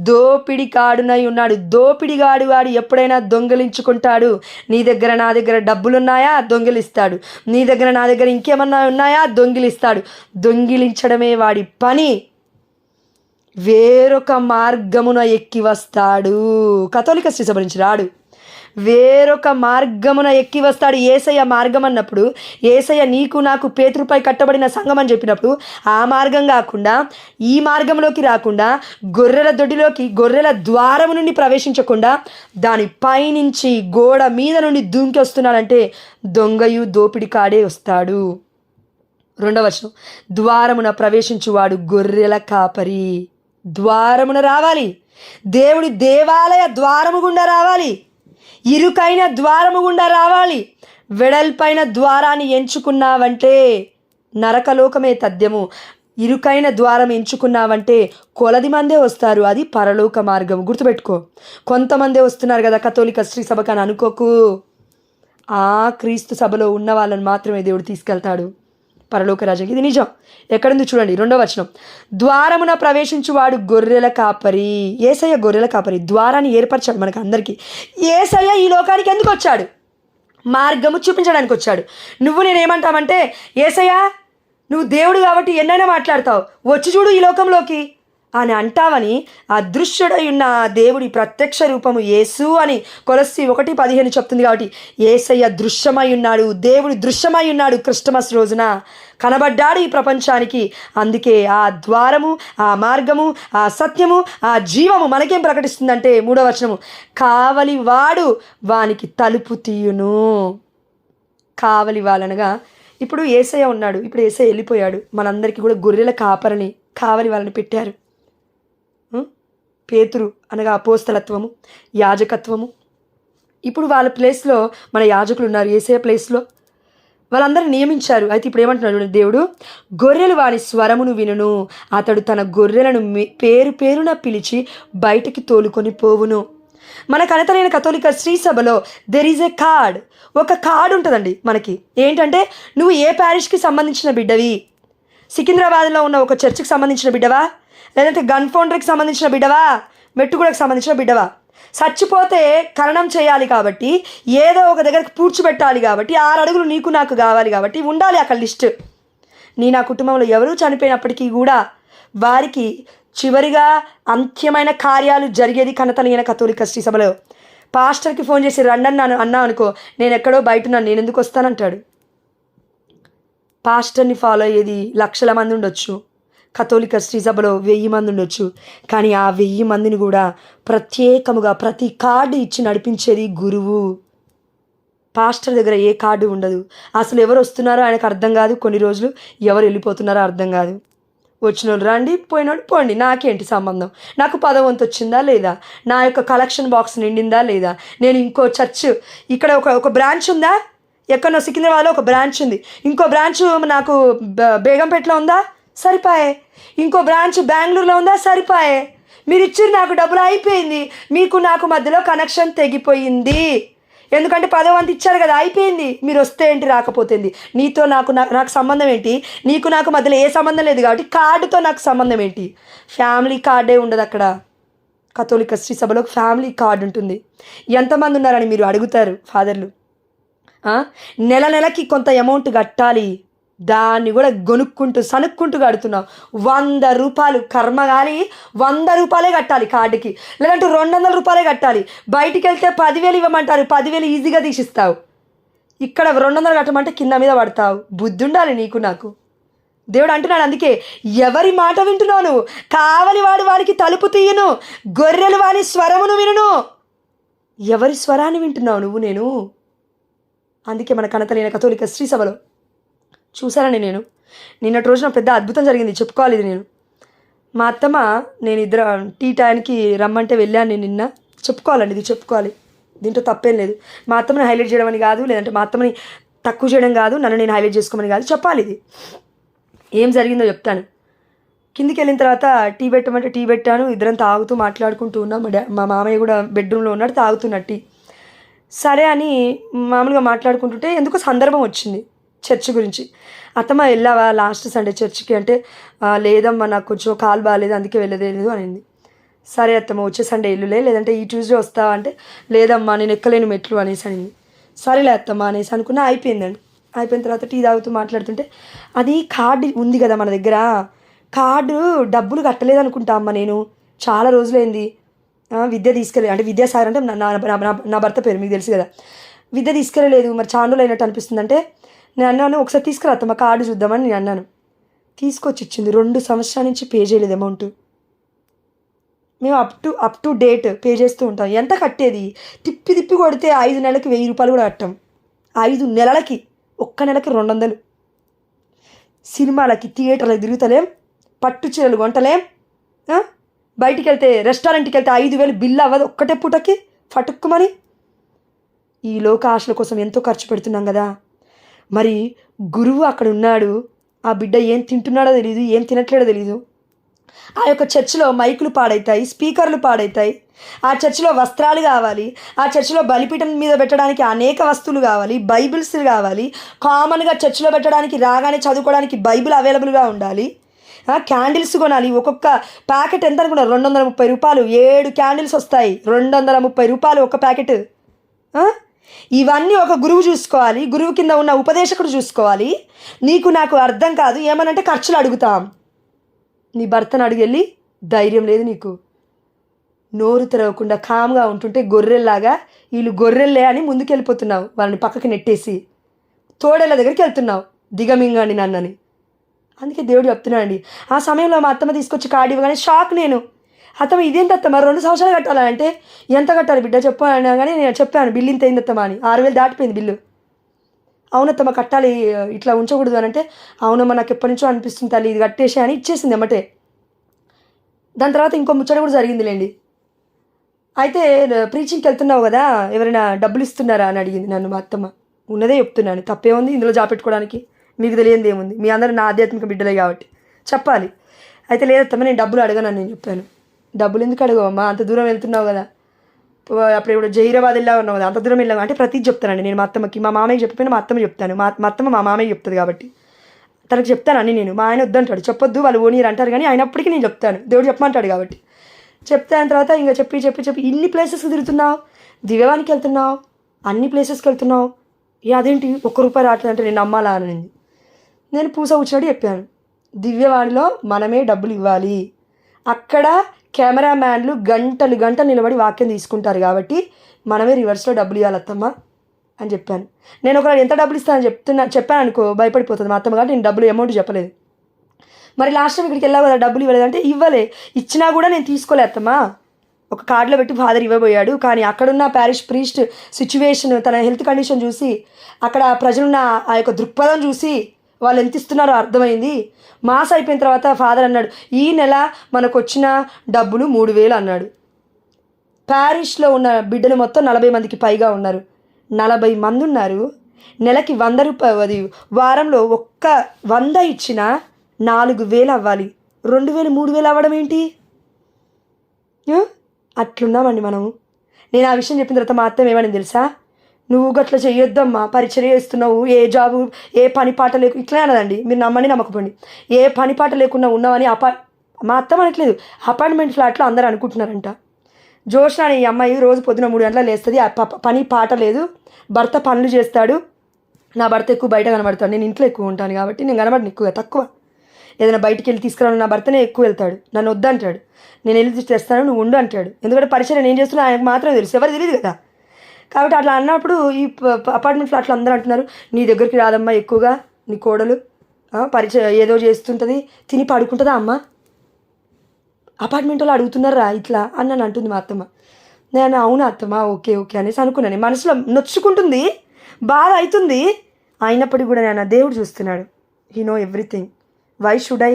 దోపిడికాడునై ఉన్నాడు. దోపిడిగాడు వాడు ఎప్పుడైనా దొంగిలించుకుంటాడు. నీ దగ్గర నా దగ్గర డబ్బులున్నాయా, దొంగిలిస్తాడు. నీ దగ్గర నా దగ్గర ఇంకేమన్నా ఉన్నాయా, దొంగిలిస్తాడు. దొంగిలించడమే వాడి పని. వేరొక మార్గమున ఎక్కి వస్తాడు. కథోలిక శ్రీ సభ నుంచి రాడు, వేరొక మార్గమున ఎక్కి వస్తాడు. యేసయ్య మార్గం అన్నప్పుడు, యేసయ్య నీకు నాకు పేతురుపై కట్టబడిన సంఘం అని చెప్పినప్పుడు, ఆ మార్గం కాకుండా ఈ మార్గంలోకి రాకుండా గొర్రెల దొడ్డిలోకి గొర్రెల ద్వారము నుండి ప్రవేశించకుండా దాని పైనుంచి గోడ మీద నుండి దూకి వస్తున్నాడంటే దొంగయు దోపిడి కాడే వస్తాడు. 2వ వచనం, ద్వారమున ప్రవేశించువాడు గొర్రెల కాపరి. ద్వారమున రావాలి, దేవుడి దేవాలయ ద్వారము గుండా రావాలి, ఇరుకైన ద్వారము గుండా రావాలి. వెడల్పైన ద్వారాన్ని ఎంచుకున్నావంటే నరకలోకమే తథ్యము. ఇరుకైన ద్వారం ఎంచుకున్నావంటే కొలది మందే వస్తారు, అది పరలోక మార్గం. గుర్తుపెట్టుకో. కొంతమందే వస్తున్నారు కదా కథోలిక శ్రీ సభకు అని అనుకోకు. ఆ క్రీస్తు సభలో ఉన్న వాళ్ళని మాత్రమే దేవుడు తీసుకెళ్తాడు పరలోక రాజ్యం. ఇది నిజం. ఎక్కడుంది చూడండి, 2వ వచనం, ద్వారమున ప్రవేశించువాడు గొర్రెల కాపరి. యేసయ్య గొర్రెల కాపరి. ద్వారాన్ని ఏర్పరచాడు మనకు అందరికీ. యేసయ్య ఈ లోకానికి ఎందుకు వచ్చాడు? మార్గము చూపించడానికి వచ్చాడు. నువ్వు నేనేమంటామంటే, యేసయ్య నువ్వు దేవుడు కాబట్టి ఎన్నైనా మాట్లాడతావు, వచ్చి చూడు ఈ లోకంలోకి అని అంటావని అదృశ్యుడై ఉన్న దేవుడి ప్రత్యక్ష రూపము యేసు అని కొలస్సీ 1:15 చెప్తుంది. కాబట్టి యేసయ్య దృశ్యమై ఉన్నాడు, దేవుడు దృశ్యమై ఉన్నాడు. క్రిస్టమస్ రోజున కనబడ్డాడు ఈ ప్రపంచానికి. అందుకే ఆ ద్వారము, ఆ మార్గము, ఆ సత్యము, ఆ జీవము మనకేం ప్రకటిస్తుందంటే 3వ వచనము, కావలి వాడు వానికి తలుపు తీయును. కావలి వాళ్ళనగా ఇప్పుడు యేసయ్య ఉన్నాడు, ఇప్పుడు యేసయ్య వెళ్ళిపోయాడు. మనందరికీ కూడా గొర్రెల కాపరిని, కావలి వాళ్ళని పెట్టారు. పేతురు అనగా అపోస్తలత్వము, యాజకత్వము. ఇప్పుడు వాళ్ళ ప్లేస్లో మన యాజకులు ఉన్నారు, యేసయ్య ప్లేస్లో వాళ్ళందరూ నియమించారు. అయితే ఇప్పుడు ఏమంటున్నాడు దేవుడు, గొర్రెలు వాని స్వరమును వినును, అతడు తన గొర్రెలను పేరున పిలిచి బయటికి తోలుకొని పోవును. మన కనతలైన కథోలిక శ్రీ సభలో దెర్ ఈజ్ ఎ కార్డ్. ఒక కార్డు ఉంటుందండి మనకి. ఏంటంటే నువ్వు ఏ ప్యారిష్కి సంబంధించిన బిడ్డవి, సికింద్రాబాద్లో ఉన్న ఒక చర్చికి సంబంధించిన బిడ్డవా, లేదంటే గన్ ఫౌండరీకి సంబంధించిన బిడ్డవా, మెట్టుగూడకు సంబంధించిన బిడ్డవా. చచ్చిపోతే ఖననం చేయాలి కాబట్టి ఏదో ఒక దగ్గరికి పూడ్చిపెట్టాలి కాబట్టి 6 అడుగులు నీకు నాకు కావాలి కాబట్టి ఉండాలి అక్కడ లిస్ట్. నా కుటుంబంలో ఎవరూ చనిపోయినప్పటికీ కూడా వారికి చివరిగా అంత్యమైన కార్యాలు జరిగేది కనతలైన కథోలిక శ్రీ సభలో. పాస్టర్కి ఫోన్ చేసి రండి అన్నా అనుకో, నేను ఎక్కడో బయట ఉన్నాను, నేను ఎందుకు వస్తానంటాడు. పాస్టర్ని ఫాలో అయ్యేది లక్షల మంది ఉండొచ్చు, కథోలిక శ్రీ సభలో 1000 మంది ఉండొచ్చు. కానీ ఆ 1000 మందిని కూడా ప్రత్యేకముగా ప్రతి కార్డు ఇచ్చి నడిపించేది గురువు. పాస్టర్ దగ్గర ఏ కార్డు ఉండదు. అసలు ఎవరు వస్తున్నారో ఆయనకు అర్థం కాదు. కొన్ని రోజులు ఎవరు వెళ్ళిపోతున్నారో అర్థం కాదు. వచ్చిన వాళ్ళు రండి, పోయినోడు పోండి, నాకేంటి సంబంధం. నాకు 10వ వంతు వచ్చిందా లేదా, నా యొక్క కలెక్షన్ బాక్స్ నిండిందా లేదా, నేను ఇంకో చర్చ్ ఇక్కడ ఒక బ్రాంచ్ ఉందా, ఎక్కడో సికింద్రాబాద్లో ఒక బ్రాంచ్ ఉంది, ఇంకో బ్రాంచ్ నాకు బేగంపేటలో ఉందా, సరిపాయే. ఇంకో బ్రాంచ్ బెంగళూరులో ఉందా, సరిపాయే. మీరు ఇచ్చారు, నాకు డబ్బులు అయిపోయింది, మీకు నాకు మధ్యలో కనెక్షన్ తెగిపోయింది. ఎందుకంటే 10వ వంతు ఇచ్చారు కదా, అయిపోయింది. మీరు వస్తే ఏంటి, రాకపోతుంది. నీతో నాకు సంబంధం ఏంటి, నీకు నాకు మధ్యలో ఏ సంబంధం లేదు కాబట్టి కార్డుతో నాకు సంబంధం ఏంటి. ఫ్యామిలీ కార్డే ఉండదు అక్కడ. కథోలిక శ్రీ సభలో ఫ్యామిలీ కార్డు ఉంటుంది. ఎంతమంది ఉన్నారని మీరు అడుగుతారు ఫాదర్లు. నెల నెలకి కొంత అమౌంట్ కట్టాలి, దాన్ని కూడా సనుక్కుంటూ కడుతున్నావు. 100 రూపాయలు కర్మగాలి, 100 రూపాయలే కట్టాలి కార్డుకి, లేదంటే 200 రూపాయలే కట్టాలి. బయటికి వెళ్తే 10,000 ఇవ్వమంటారు, 10,000 ఈజీగా తీసిస్తావు. ఇక్కడ 200 కట్టమంటే కింద మీద పడతావు. బుద్ధి ఉండాలి నీకు నాకు. దేవుడు అంటున్నాడు, అందుకే ఎవరి మాట వింటున్నావు నువ్వు? కావలి వాడికి తలుపు తీయను, గొర్రెలు వాని స్వరమును వినును. ఎవరి స్వరాన్ని వింటున్నావు నువ్వు, నేను? అందుకే మన కనతలైన కథోలిక శ్రీ సభలో చూశానండి నేను. నిన్నటి రోజున పెద్ద అద్భుతం జరిగింది, చెప్పుకోవాలి ఇది. మా అత్తమ్మ నేను టీ టైంకి రమ్మంటే వెళ్ళాను నేను నిన్న. చెప్పుకోవాలండి, ఇది చెప్పుకోవాలి, దీంట్లో తప్పేం లేదు. మా అత్తమ్మని హైలైట్ చేయడం అని కాదు, లేదంటే మా అత్తమ్మని తక్కువ చేయడం కాదు, నన్ను నేను హైలైట్ చేసుకోమని కాదు, చెప్పాలి. ఇది ఏం జరిగిందో చెప్తాను. కిందికి వెళ్ళిన తర్వాత టీ పెట్టమంటే టీ పెట్టాను. ఇద్దరం తాగుతూ మాట్లాడుకుంటూ ఉన్నాం. మా మామయ్య కూడా బెడ్రూమ్లో ఉన్నాడు, తాగుతున్నట్టు టీ. సరే అని మామూలుగా మాట్లాడుకుంటుంటే ఎందుకో సందర్భం వచ్చింది చర్చ్ గురించి. అత్తమ్మ వెళ్ళావా లాస్ట్ సండే చర్చ్కి అంటే, లేదమ్మా నాకు కొంచెం కాలు బాగాలేదు అందుకే వెళ్ళలేదు అనింది. సరే అత్తమ్మ వచ్చే సండే ఇల్లులే, లేదంటే ఈ ట్యూస్డే వస్తావా అంటే, లేదమ్మా నేను ఎక్కలేను మెట్లు అనేసి అనింది. సరేలే అత్తమ్మ అనేసి అనుకున్నా. అయిపోయిందండి. అయిపోయిన తర్వాత టీ తాగుతూ మాట్లాడుతుంటే, అది కార్డు ఉంది కదా మన దగ్గర, కార్డు డబ్బులు కట్టలేదు అనుకుంటా అమ్మ నేను, చాలా రోజులైంది. విద్య తీసుకెళ్ళి అంటే విద్యాసాగర్ అంటే నా భర్త పేరు మీకు తెలుసు కదా, విద్య తీసుకెళ్ళలేదు, మరి చాలా రోజులు అయినట్టు అనిపిస్తుంది అంటే, నేను అన్నాను ఒకసారి తీసుకురా అత్తమ్మ కార్డు చూద్దామని నేను అన్నాను. తీసుకొచ్చి ఇచ్చింది. 2 సంవత్సరాల నుంచి పే చేయలేదు అమౌంట్. మేము అప్ టు డేట్ పే చేస్తూ ఉంటాం. ఎంత కట్టేది, తిప్పి కొడితే 5 నెలలకి 1000 రూపాయలు కూడా కట్టాం. 5 నెలలకి, ఒక్క నెలకి 200. సినిమాలకి థియేటర్లకు తిరుగుతలేం, పట్టు చీరలు కొంటలేం, బయటికి వెళ్తే రెస్టారెంట్కి వెళ్తే 5,000 బిల్లు అవ్వదు ఒక్కటే పూటకి ఫటుక్కుమని. ఈ లోక ఆశల కోసం ఎంతో ఖర్చు పెడుతున్నాం కదా. మరి గురువు అక్కడ ఉన్నాడు, ఆ బిడ్డ ఏం తింటున్నాడో తెలియదు, ఏం తినట్లేడో తెలియదు. ఆ యొక్క చర్చిలో మైకులు పాడవుతాయి, స్పీకర్లు పాడవుతాయి, ఆ చర్చిలో వస్త్రాలు కావాలి, ఆ చర్చిలో బలిపీఠం మీద పెట్టడానికి అనేక వస్తువులు కావాలి, బైబిల్స్ కావాలి, కామన్గా చర్చిలో పెట్టడానికి రాగానే చదువుకోవడానికి బైబిల్ అవైలబుల్గా ఉండాలి, క్యాండిల్స్ కొనాలి. ఒక్కొక్క ప్యాకెట్ ఎంత అనుకున్నారు, 230 రూపాయలు. 7 క్యాండిల్స్ వస్తాయి, 230 రూపాయలు ఒక ప్యాకెట్. ఇవన్నీ ఒక గురువు చూసుకోవాలి, గురువు కింద ఉన్న ఉపదేశకుడు చూసుకోవాలి. నీకు నాకు అర్థం కాదు, ఏమనంటే ఖర్చులు అడుగుతాం. నీ భర్తను అడిగెళ్ళి ధైర్యం లేదు నీకు. నోరు తెరవకుండా కామ్గా ఉంటుంటే గొర్రెల్లాగా, వీళ్ళు గొర్రెల్లే అని ముందుకెళ్ళిపోతున్నావు, వాళ్ళని పక్కకి నెట్టేసి తోడేళ్ళ దగ్గరికి వెళ్తున్నావు, దిగమింగండి నన్నని. అందుకే దేవుడు చెప్తున్నానండి. ఆ సమయంలో మా అత్తమ్మ తీసుకొచ్చి కార్డు ఇవ్వగానే షాక్ నేను. అత్తమ్మ ఇదేంటి అత్తమ్మ 2 సంవత్సరాలు కట్టాలంటే, ఎంత కట్టాలి బిడ్డ చెప్పాను కానీ నేను చెప్పాను బిల్లు ఇంత అయింది అత్తమ్మ అని. 6,000 దాటిపోయింది బిల్లు. అవునత్తమ్మ కట్టాలి, ఇట్లా ఉంచకూడదు అని అంటే, అవునమ్మ నాకు ఎప్పటి నుంచో అనిపిస్తుంది తల్లి ఇది కట్టేసి అని ఇచ్చేసింది అమ్మటే. దాని తర్వాత ఇంకో ముచ్చట కూడా జరిగిందిలేండి. అయితే ప్రీచింగ్కి వెళ్తున్నావు కదా, ఎవరైనా డబ్బులు ఇస్తున్నారా అని అడిగింది నన్ను మా అత్తమ్మ. ఉన్నదే చెప్తున్నాను, తప్పేముంది ఇందులో జాపెట్టుకోవడానికి, మీకు తెలియంది ఏముంది, మీ అందరూ నా ఆధ్యాత్మిక బిడ్డలే కాబట్టి చెప్పాలి. అయితే లేదత్తమ్మ నేను డబ్బులు అడగను అని నేను చెప్పాను. డబ్బులు ఎందుకు అడగవమ్మా, అంత దూరం వెళ్తున్నావు కదా, అప్పుడు ఇప్పుడు జహీరాబాద్ వెళ్ళా ఉన్నావు కదా, అంత దూరం వెళ్ళావు అంటే ప్రతిదీ చెప్తానండి నేను మా అత్తమ్మకి. మా మామయ్యకి చెప్పిన మా అత్తమ్మ చెప్తాను, మా అత్తమ్మ మా మామయ్య చెప్తుంది కాబట్టి తనకు చెప్తాను అన్నీ నేను. మా ఆయన వద్దంటాడు, చెప్పొద్దు వాళ్ళు ఓనీరు అంటారు కానీ అయినప్పటికీ నేను చెప్తాను, దేవుడు చెప్పమంటాడు కాబట్టి చెప్తాను. తర్వాత ఇంకా చెప్పి ఇన్ని ప్లేసెస్కి తిరుగుతున్నావు, దివ్యవానికి వెళ్తున్నావు, అన్ని ప్లేసెస్కి వెళ్తున్నావు, అదేంటి ₹1 రావట్లేదు అంటే నేను నమ్మాలా అని నేను పూస కూర్చున్నట్టు చెప్పాను. దివ్యవాణిలో మనమే డబ్బులు ఇవ్వాలి, అక్కడ కెమెరామ్యాన్లు గంటలు నిలబడి వాక్యం తీసుకుంటారు కాబట్టి మనమే రివర్స్లో డబ్బులు ఇవ్వాలి అత్తమ్మ అని చెప్పాను. నేను ఒకవేళ ఎంత డబ్బులు ఇస్తానని చెప్పాను అనుకో భయపడిపోతుంది మా అత్తమ్మ కాబట్టి నేను డబ్బులు అమౌంట్ చెప్పలేదు. మరి లాస్ట్ టైం ఇక్కడికి వెళ్ళావు కదా డబ్బులు ఇవ్వలేదంటే ఇవ్వలే, ఇచ్చినా కూడా నేను తీసుకోలే అత్తమ్మ. ఒక కార్డులో పెట్టి ఫాదర్ ఇవ్వబోయాడు, కానీ అక్కడున్న ప్యారిష్ ప్రీస్ట్ సిచ్యువేషన్, తన హెల్త్ కండిషన్ చూసి, అక్కడ ప్రజలున్న ఆ యొక్క దృక్పథం చూసి వాళ్ళు ఎంత ఇస్తున్నారో అర్థమైంది. మాస్ అయిపోయిన తర్వాత ఫాదర్ అన్నాడు, ఈ నెల మనకు వచ్చిన డబ్బులు 3,000 అన్నాడు. ప్యారిష్లో ఉన్న బిడ్డలు మొత్తం 40 మందికి పైగా ఉన్నారు. 40 మంది ఉన్నారు, నెలకి 100 రూపాయలు, అది వారంలో ఒక్క 100 ఇచ్చినా 4,000 అవ్వాలి. 2,000 3,000 అవ్వడం ఏంటి? అట్లున్నామండి మనము. నేను ఆ విషయం చెప్పిన తర్వాత మా అత్తమ్మ ఏమని తెలుసా, నువ్వు గట్లా చెయ్యొద్దమ్మా, పరిచర్య చేస్తున్నావు, ఏ జాబు ఏ పని పాట లేకు ఇట్లా అనదండి. మీరు నమ్మని నమ్మకపోండి. ఏ పని పాట లేకుండా ఉన్నామని మా అత్త అనట్లేదు, అపార్ట్మెంట్ ఫ్లాట్లో అందరూ అనుకుంటున్నారంట. జోష్న అనే ఈ అమ్మాయి రోజు పొద్దున 3 గంటలకు లేస్తుంది, పని పాట లేదు, భర్త పనులు చేస్తాడు. నా భర్త ఎక్కువ బయట కనబడతాడు, నేను ఇంట్లో ఎక్కువ ఉంటాను కాబట్టి నేను కనబడిన ఎక్కువ తక్కువ. ఏదైనా బయటికి వెళ్ళి తీసుకురాను, నా భర్తనే ఎక్కువ వెళ్తాడు, నన్ను వద్దంటాడు, నేను వెళ్ళి తెస్తాను నువ్వు ఉండు అంటాడు. ఎందుకంటే పరిచయం నేను చేస్తున్నా ఆయనకు మాత్రమే తెలుసు, ఎవరు తెలియదు కదా. కాబట్టి అట్లా అన్నప్పుడు ఈ అపార్ట్మెంట్ ఫ్లాట్లో అందరూ అంటున్నారు, నీ దగ్గరికి రాదమ్మా ఎక్కువగా, నీ కోడలు పరిచయం ఏదో చేస్తుంటుంది, తిని పడుకుంటుందా అమ్మ, అపార్ట్మెంట్ వాళ్ళు అడుగుతున్నారా ఇట్లా అని నన్ను అంటుంది మా అత్తమ్మ. నేను అవునా అత్తమ్మ, ఓకే ఓకే అనేసి అనుకున్నాను. మనసులో నొచ్చుకుంటుంది, బాధ అవుతుంది. అయినప్పటికీ కూడా నేను దేవుడు చూస్తున్నాడు, he know everything. Why should I,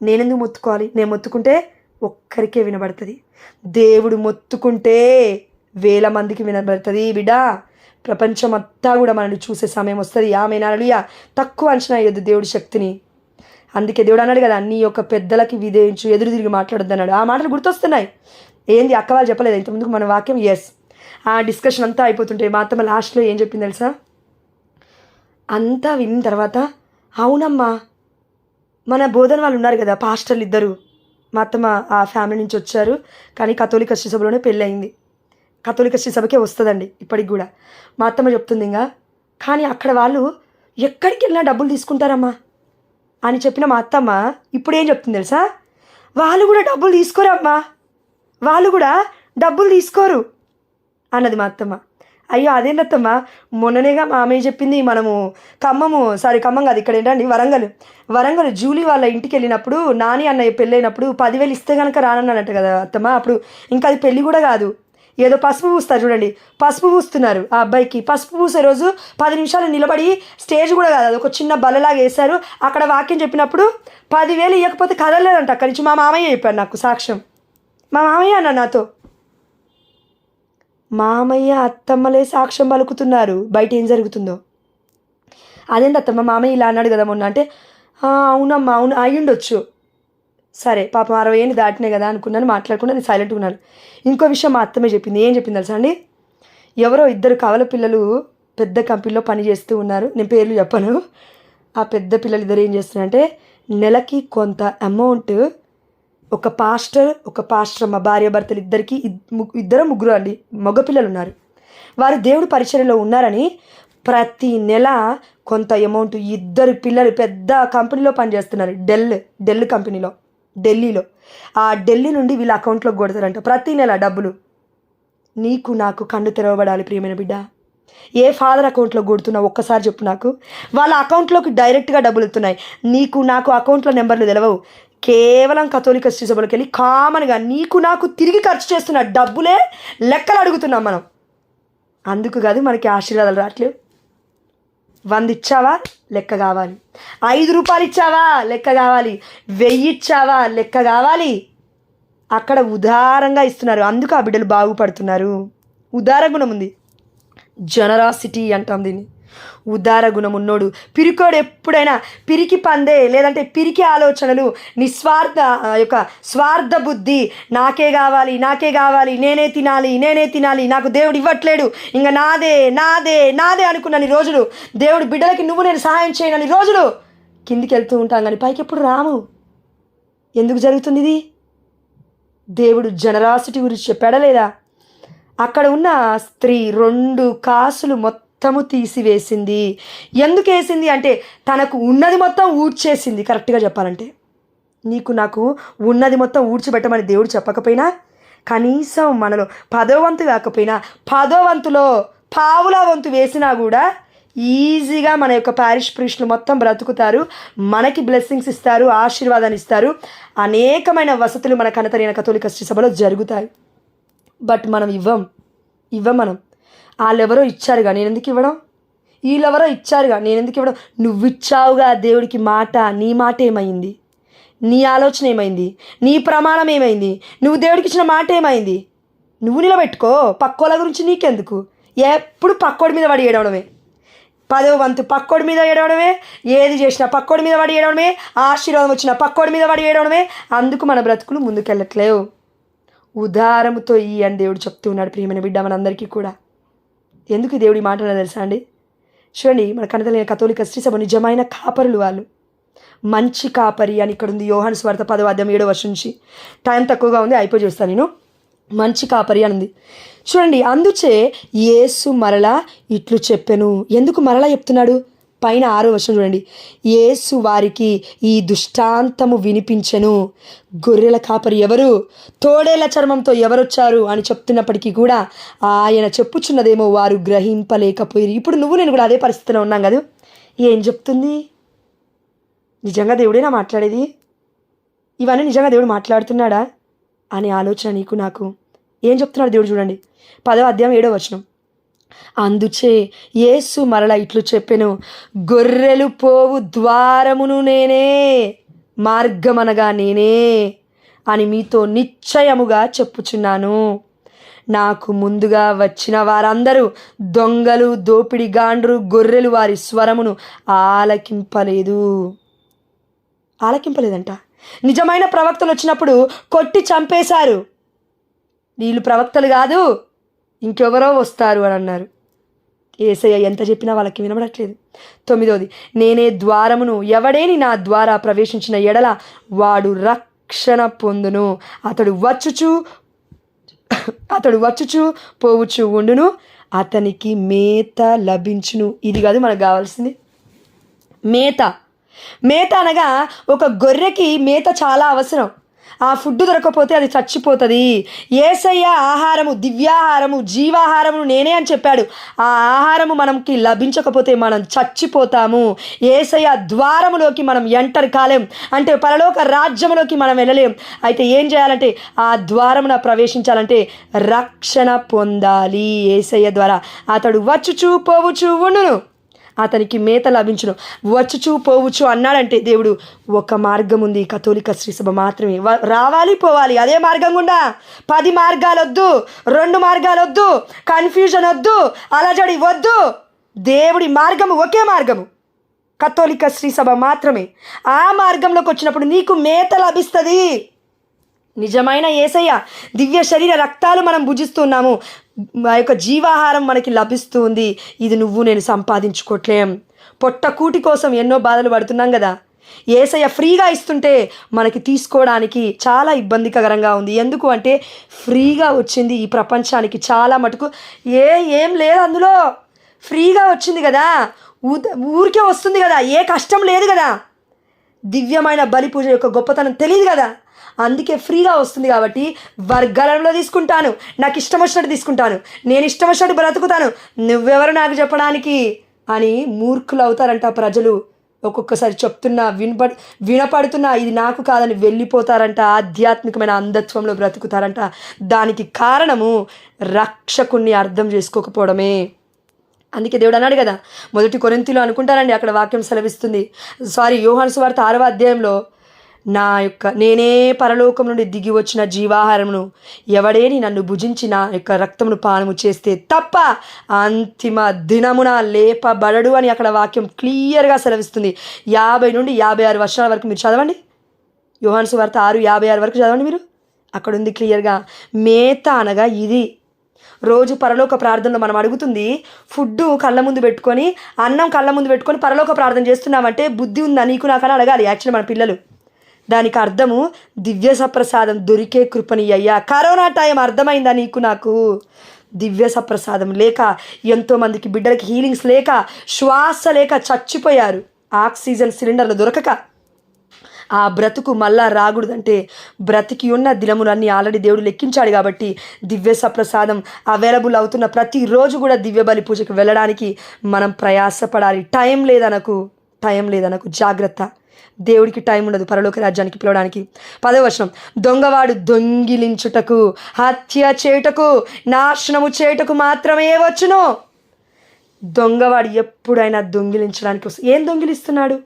నేనెందుకు మొత్తుకోవాలి, నేను మొత్తుకుంటే ఒక్కరికే వినబడుతుంది. దేవుడు మొత్తుకుంటే 1000 మందికి వినబడుతుంది బిడ్డ. ప్రపంచం అంతా కూడా మనల్ని చూసే సమయం వస్తుంది. ఆమె హల్లెలూయా. తక్కువ అంచనా వేయొద్దు దేవుడి శక్తిని. అందుకే దేవుడు అన్నాడు కదా, నీ యొక్క పెద్దలకి విధేయించు, ఎదురు తిరిగి మాట్లాడొద్దు అన్నాడు. ఆ మాటలు గుర్తొస్తున్నాయి. ఏంది అక్క వాళ్ళు చెప్పలేదు ఇంతకుముందుకు మన వాక్యం? ఎస్. ఆ డిస్కషన్ అంతా అయిపోతుంటే మా అత్తమ్మ లాస్ట్లో ఏం చెప్పింది తెలుసా? అంతా విన్న తర్వాత, అవునమ్మా మన బోధన వాళ్ళు ఉన్నారు కదా పాస్టర్లు ఇద్దరు, మా అత్తమ్మ ఆ ఫ్యామిలీ నుంచి వచ్చారు, కానీ కథోలిక శ్రీ సభలోనే పెళ్ళి అయింది. కథోలిక శ్రీ సభకే వస్తుందండి ఇప్పటికి కూడా. మా అత్తమ్మ చెప్తుంది ఇంకా, కానీ అక్కడ వాళ్ళు ఎక్కడికి వెళ్ళినా డబ్బులు తీసుకుంటారమ్మా అని చెప్పిన మా అత్తమ్మ ఇప్పుడు ఏం చెప్తుంది తెలుసా? వాళ్ళు కూడా డబ్బులు తీసుకోరమ్మా, వాళ్ళు కూడా డబ్బులు తీసుకోరు అన్నది మా అత్తమ్మ. అయ్యో అదేంటత్తమ్మ, మొన్ననేగా మా అమ్మాయి చెప్పింది, మనము ఖమ్మం కాదు ఇక్కడ ఏంటండి వరంగల్ జూలీ వాళ్ళ ఇంటికి వెళ్ళినప్పుడు నాని అన్నయ్య పెళ్ళైనప్పుడు 10,000 ఇస్తే కనుక రానన్నానంట కదా అత్తమ్మ. అప్పుడు ఇంకా అది పెళ్ళి కూడా కాదు, ఏదో పసుపు పూస్తారు చూడండి, పసుపు పూస్తున్నారు ఆ అబ్బాయికి. పసుపు పూసే రోజు 10 నిమిషాలు నిలబడి, స్టేజ్ కూడా కాదు, అది ఒక చిన్న బల్లలాగా వేశారు. అక్కడ వాక్యం చెప్పినప్పుడు 10,000 ఇవ్వకపోతే కదలలేదంట అక్కడి నుంచి. మా మామయ్య చెప్పాడు నాకు సాక్ష్యం. మా మామయ్య అన్న నాతో, మామయ్య అత్తమ్మలే సాక్ష్యం పలుకుతున్నారు బయట ఏం జరుగుతుందో. అదేంటి అత్తమ్మ మామయ్య ఇలా అన్నాడు కదా మొన్న అంటే, అవునమ్మా అవును అయ్యుండొచ్చు. సరే పాపం 60 ఏళ్ళు దాటినాయి కదా అనుకున్నాను, మాట్లాడకుండా నేను సైలెంట్గా ఉన్నాను. ఇంకో విషయం మా అత్తమ్మే చెప్పింది. ఏం చెప్పింది తెలుసా అండి? ఎవరో 2 కవల పిల్లలు పెద్ద కంపెనీలో పని చేస్తూ ఉన్నారు, నేను పేర్లు చెప్పను. ఆ పెద్ద పిల్లలు ఇద్దరు ఏం చేస్తున్నారంటే, నెలకి కొంత అమౌంట్ ఒక పాస్టర్ అమ్మ భార్యాభర్తలు ఇద్దరికి 2 అండి మగపిల్లలు ఉన్నారు. వారు దేవుడి పరిచర్యలో ఉన్నారని ప్రతి నెల కొంత అమౌంట్ 2 పిల్లలు పెద్ద కంపెనీలో పనిచేస్తున్నారు, డెల్ కంపెనీలో ఢిల్లీలో. ఆ ఢిల్లీ నుండి వీళ్ళ అకౌంట్లోకి కొడతారంట ప్రతి నెల డబ్బులు. నీకు నాకు కన్ను తెరవబడాలి ప్రియమైన బిడ్డ. ఏ ఫాదర్ అకౌంట్లో కొడుతున్నావు ఒక్కసారి చెప్పు నాకు. వాళ్ళ అకౌంట్లోకి డైరెక్ట్గా డబ్బులు వస్తున్నాయి, నీకు నాకు అకౌంట్లో నెంబర్లు తెలవవు. కేవలం కథోలిక శ్రీ సభలోకి వెళ్ళి కామన్గా నీకు నాకు తిరిగి ఖర్చు చేస్తున్న డబ్బులే లెక్కలు అడుగుతున్నాం మనం. అందుకు కాదు మనకి ఆశీర్వాదాలు రావట్లేవు. 100 ఇచ్చావా లెక్క కావాలి, 5 రూపాయలు ఇచ్చావా లెక్క కావాలి, 1000 ఇచ్చావా లెక్క కావాలి. అక్కడ ఉదారంగా ఇస్తున్నారు, అందుకు ఆ బిడ్డలు బాగుపడుతున్నారు. ఉదార గుణం ఉంది, జనరాసిటీ అంటాం దీన్ని. ఉదార గుణం ఉన్నోడు. పిరికోడు ఎప్పుడైనా పిరికి పందే, లేదంటే పిరికి ఆలోచనలు, స్వార్థ బుద్ధి, నాకే కావాలి, నేనే తినాలి, నాకు దేవుడు ఇవ్వట్లేడు, ఇంకా నాదే అనుకున్నని రోజులు, దేవుడు బిడ్డలకి నేను సహాయం చేయనని రోజులు కిందికి వెళ్తూ ఉంటాం, కానీ పైకి ఎప్పుడు రాము. ఎందుకు జరుగుతుంది ఇది? దేవుడు జనరాసిటీ గురించి చెప్పాడా లేదా? అక్కడ ఉన్న స్త్రీ 2 కాసులు మొత్తము తీసివేసింది. ఎందుకు వేసింది అంటే తనకు ఉన్నది మొత్తం ఊడ్చేసింది. కరెక్ట్గా చెప్పాలంటే నీకు నాకు ఉన్నది మొత్తం ఊడ్చిపెట్టమని దేవుడు చెప్పకపోయినా, కనీసం మనలో 10వ వంతు కాకపోయినా 10వ వంతులో పావుల వంతు వేసినా కూడా ఈజీగా మన యొక్క ప్యారిష్ ప్రీస్టులు మొత్తం బ్రతుకుతారు, మనకి బ్లెస్సింగ్స్ ఇస్తారు, ఆశీర్వాదాన్ని ఇస్తారు. అనేకమైన వసతులు మన కనతరైన కథోలిక శ్రీ సభలో జరుగుతాయి. బట్ మనం ఇవ్వం. మనం వాళ్ళెవరో ఇచ్చారుగా నేను ఎందుకు ఇవ్వడం, వీళ్ళెవరో ఇచ్చారుగా నేను ఎందుకు ఇవ్వడం. నువ్వు ఇచ్చావుగా దేవుడికి మాట, నీ మాట ఏమైంది, నీ ఆలోచన ఏమైంది, నీ ప్రమాణం ఏమైంది, నువ్వు దేవుడికి ఇచ్చిన మాట ఏమైంది? నువ్వు నిలబెట్టుకో, పక్కోళ్ళ గురించి నీకెందుకు. ఎప్పుడు పక్కోడి మీద పడి ఏడవడమే, 10వ వంతు పక్కోడి మీద ఏడవడమే, ఏది చేసినా పక్కోడి మీద పడి ఏడవడమే, ఆశీర్వాదం వచ్చినా పక్కోడి మీద పడి ఏడవడమే. అందుకు మన బ్రతుకులు ముందుకెళ్ళట్లేవు. ఉదారముతో అని దేవుడు చెప్తూ ఉన్నాడు ప్రియమైన బిడ్డ మనందరికీ కూడా. ఎందుకు ఈ దేవుడి మాట తెలుసా అండి? చూడండి, మన కనతలైన కథోలిక శ్రీ సభ నిజమైన కాపరులు వాళ్ళు. మంచి కాపరి అని ఇక్కడ ఉంది. యోహాను సువార్త 10:7 నుంచి. టైం తక్కువగా ఉంది, అయిపోయి చూస్తాను నేను. మంచి కాపరి అని ఉంది. చూడండి, అందుచే యేసు మరలా ఇట్లు చెప్పెను. ఎందుకు మరలా చెప్తున్నాడు? పైన 6వ చూడండి. యేసు వారికి ఈ దృష్టాంతము వినిపించెను. గొర్రెల కాపరి ఎవరు, తోడేళ్ల చర్మంతో ఎవరొచ్చారు అని చెప్తున్నప్పటికీ కూడా ఆయన చెప్పుచున్నదేమో వారు గ్రహింపలేకపోయారు. ఇప్పుడు నువ్వు నేను కూడా అదే పరిస్థితిలో ఉన్నాం కదా. ఏం చెప్తుంది? నిజంగా దేవుడేనా మాట్లాడేది? ఇవన్నీ నిజంగా దేవుడు మాట్లాడుతున్నాడా అనే ఆలోచన నీకు నాకు. ఏం చెప్తున్నాడు దేవుడు చూడండి. 10:7. అందుచే యేసు మరల ఇట్లు చెప్పెను. గొర్రెలు పోవు ద్వారమును నేనే, మార్గమనగా నేనే అని మీతో నిశ్చయముగా చెప్పుచున్నాను. నాకు ముందుగా వచ్చిన వారందరూ దొంగలు, దోపిడిగాండ్రు, గొర్రెలు వారి స్వరమును ఆలకింపలేదంట. నిజమైన ప్రవక్తలు వచ్చినప్పుడు కొట్టి చంపేశారు. వీళ్ళు ప్రవక్తలు కాదు, ఇంకెవరో వస్తారు అని అన్నారు. యేసయ్య ఎంత చెప్పినా వాళ్ళకి వినబడట్లేదు. 9. నేనే ద్వారమును, ఎవడేని నా ద్వారా ప్రవేశించిన ఎడల వాడు రక్షణ పొందును. అతడు వచ్చుచు పోవుచు ఉండును, అతనికి మేత లభించును. ఇది కాదు మనకు కావాల్సింది. మేత అనగా ఒక గొర్రెకి మేత చాలా అవసరం. ఆ ఫుడ్ దొరకకపోతే అది చచ్చిపోతుంది. యేసయ్య ఆహారము, దివ్యాహారము, జీవాహారము నేనే అని చెప్పాడు. ఆ ఆహారము మనకి లభించకపోతే మనం చచ్చిపోతాము. యేసయ్య ద్వారములోకి మనం ఎంటర్ కాలేం, అంటే పరలోక రాజ్యములోకి మనం వెళ్ళలేం. అయితే ఏం చేయాలంటే ఆ ద్వారమున ప్రవేశించాలంటే రక్షణ పొందాలి యేసయ్య ద్వారా. అతడు వచ్చుచు పోవుచు ఉండును, అతనికి మేత లభించును. వచ్చుచు పోవచ్చు అన్నాడంటే దేవుడు ఒక మార్గం ఉంది, కథోలిక శ్రీసభ మాత్రమే. రావాలి పోవాలి అదే మార్గం గుండా. 10 మార్గాలు వద్దు, 2 మార్గాలు వద్దు, కన్ఫ్యూజన్ వద్దు, అలజడి వద్దు. దేవుడి మార్గము ఒకే మార్గము, కథోలిక శ్రీసభ మాత్రమే. ఆ మార్గంలోకి వచ్చినప్పుడు నీకు మేత లభిస్తుంది. నిజమైన యేసయ్య దివ్య శరీర రక్తాలు మనం భుజిస్తున్నాము. ఆ యొక్క జీవాహారం మనకి లభిస్తుంది. ఇది నువ్వు నేను సంపాదించుకోవట్లేం. పొట్టకూటి కోసం ఎన్నో బాధలు పడుతున్నాం కదా. యేసయ్య ఫ్రీగా ఇస్తుంటే మనకి తీసుకోవడానికి చాలా ఇబ్బందికరంగా ఉంది. ఎందుకు అంటే ఫ్రీగా వచ్చింది ఈ ప్రపంచానికి చాలా మటుకు ఏం లేదు అందులో. ఫ్రీగా వచ్చింది కదా, ఊరికే వస్తుంది కదా, ఏ కష్టం లేదు కదా. దివ్యమైన బలి పూజ యొక్క గొప్పతనం తెలియదు కదా, అందుకే ఫ్రీగా వస్తుంది. కాబట్టి వర్గాలలో తీసుకుంటాను, నాకు ఇష్టం వచ్చినట్టు తీసుకుంటాను, నేను ఇష్టం వచ్చినట్టు బ్రతుకుతాను, నువ్వెవరు నాకు చెప్పడానికి అని మూర్ఖులు అవుతారంట ప్రజలు. ఒక్కొక్కసారి చెప్తున్నా వినపడుతున్నా ఇది నాకు కాదని వెళ్ళిపోతారంట. ఆధ్యాత్మికమైన అంధత్వంలో బ్రతుకుతారంట. దానికి కారణము రక్షకుణ్ణి అర్థం చేసుకోకపోవడమే. అందుకే దేవుడు అన్నాడు కదా, 1 కొరింథీలో అనుకుంటానండి, అక్కడ వాక్యం సెలవిస్తుంది. యోహాను సువార్త 6వ నేనే పరలోకం నుండి దిగి వచ్చిన జీవాహారమును, ఎవడేని నన్ను భుజించి నా యొక్క రక్తమును పానము చేస్తే తప్ప అంతిమ దినమున లేపబడడు అని అక్కడ వాక్యం క్లియర్గా సెలవిస్తుంది. 50 నుండి 56 వరకు మీరు చదవండి. యోహాను సువార్త 6:56 వరకు చదవండి మీరు. అక్కడ ఉంది క్లియర్గా. మేత అనగా ఇది. రోజు పరలోక ప్రార్థనలో మనం అడుగుతుంది ఫుడ్ కళ్ళ ముందు పెట్టుకొని, అన్నం కళ్ళ ముందు పెట్టుకొని పరలోక ప్రార్థన చేస్తున్నామంటే బుద్ధి ఉందా నీకు నాకని అడగాలి యాక్చువల్లీ మన పిల్లలు. దానికి అర్థము దివ్య సప్రసాదం దొరికే కృపని అయ్యా. కరోనా టైం అర్థమైందా నీకు నాకు? దివ్య సప్రసాదం లేక ఎంతోమందికి బిడ్డలకి హీలింగ్స్ లేక, శ్వాస లేక చచ్చిపోయారు. ఆక్సిజన్ సిలిండర్లు దొరకక. ఆ బ్రతుకు మళ్ళా రాకూడదంటే బ్రతికి ఉన్న దినములన్నీ ఆల్రెడీ దేవుడు లెక్కించాడు. కాబట్టి దివ్య సప్రసాదం అవైలబుల్ అవుతున్న ప్రతిరోజు కూడా దివ్య బలి పూజకు వెళ్ళడానికి మనం ప్రయాసపడాలి. టైం లేదనకు జాగ్రత్త. దేవుడికి టైం ఉండదు పరలోక రాజ్యానికి పిలవడానికి. 10వ దొంగవాడు దొంగిలించుటకు, హత్య చేయుటకు, నాశనము చేయుటకు మాత్రమే వచ్చును. దొంగవాడు ఎప్పుడైనా దొంగిలించడానికి ఏం దొంగిలిస్తున్నాడు?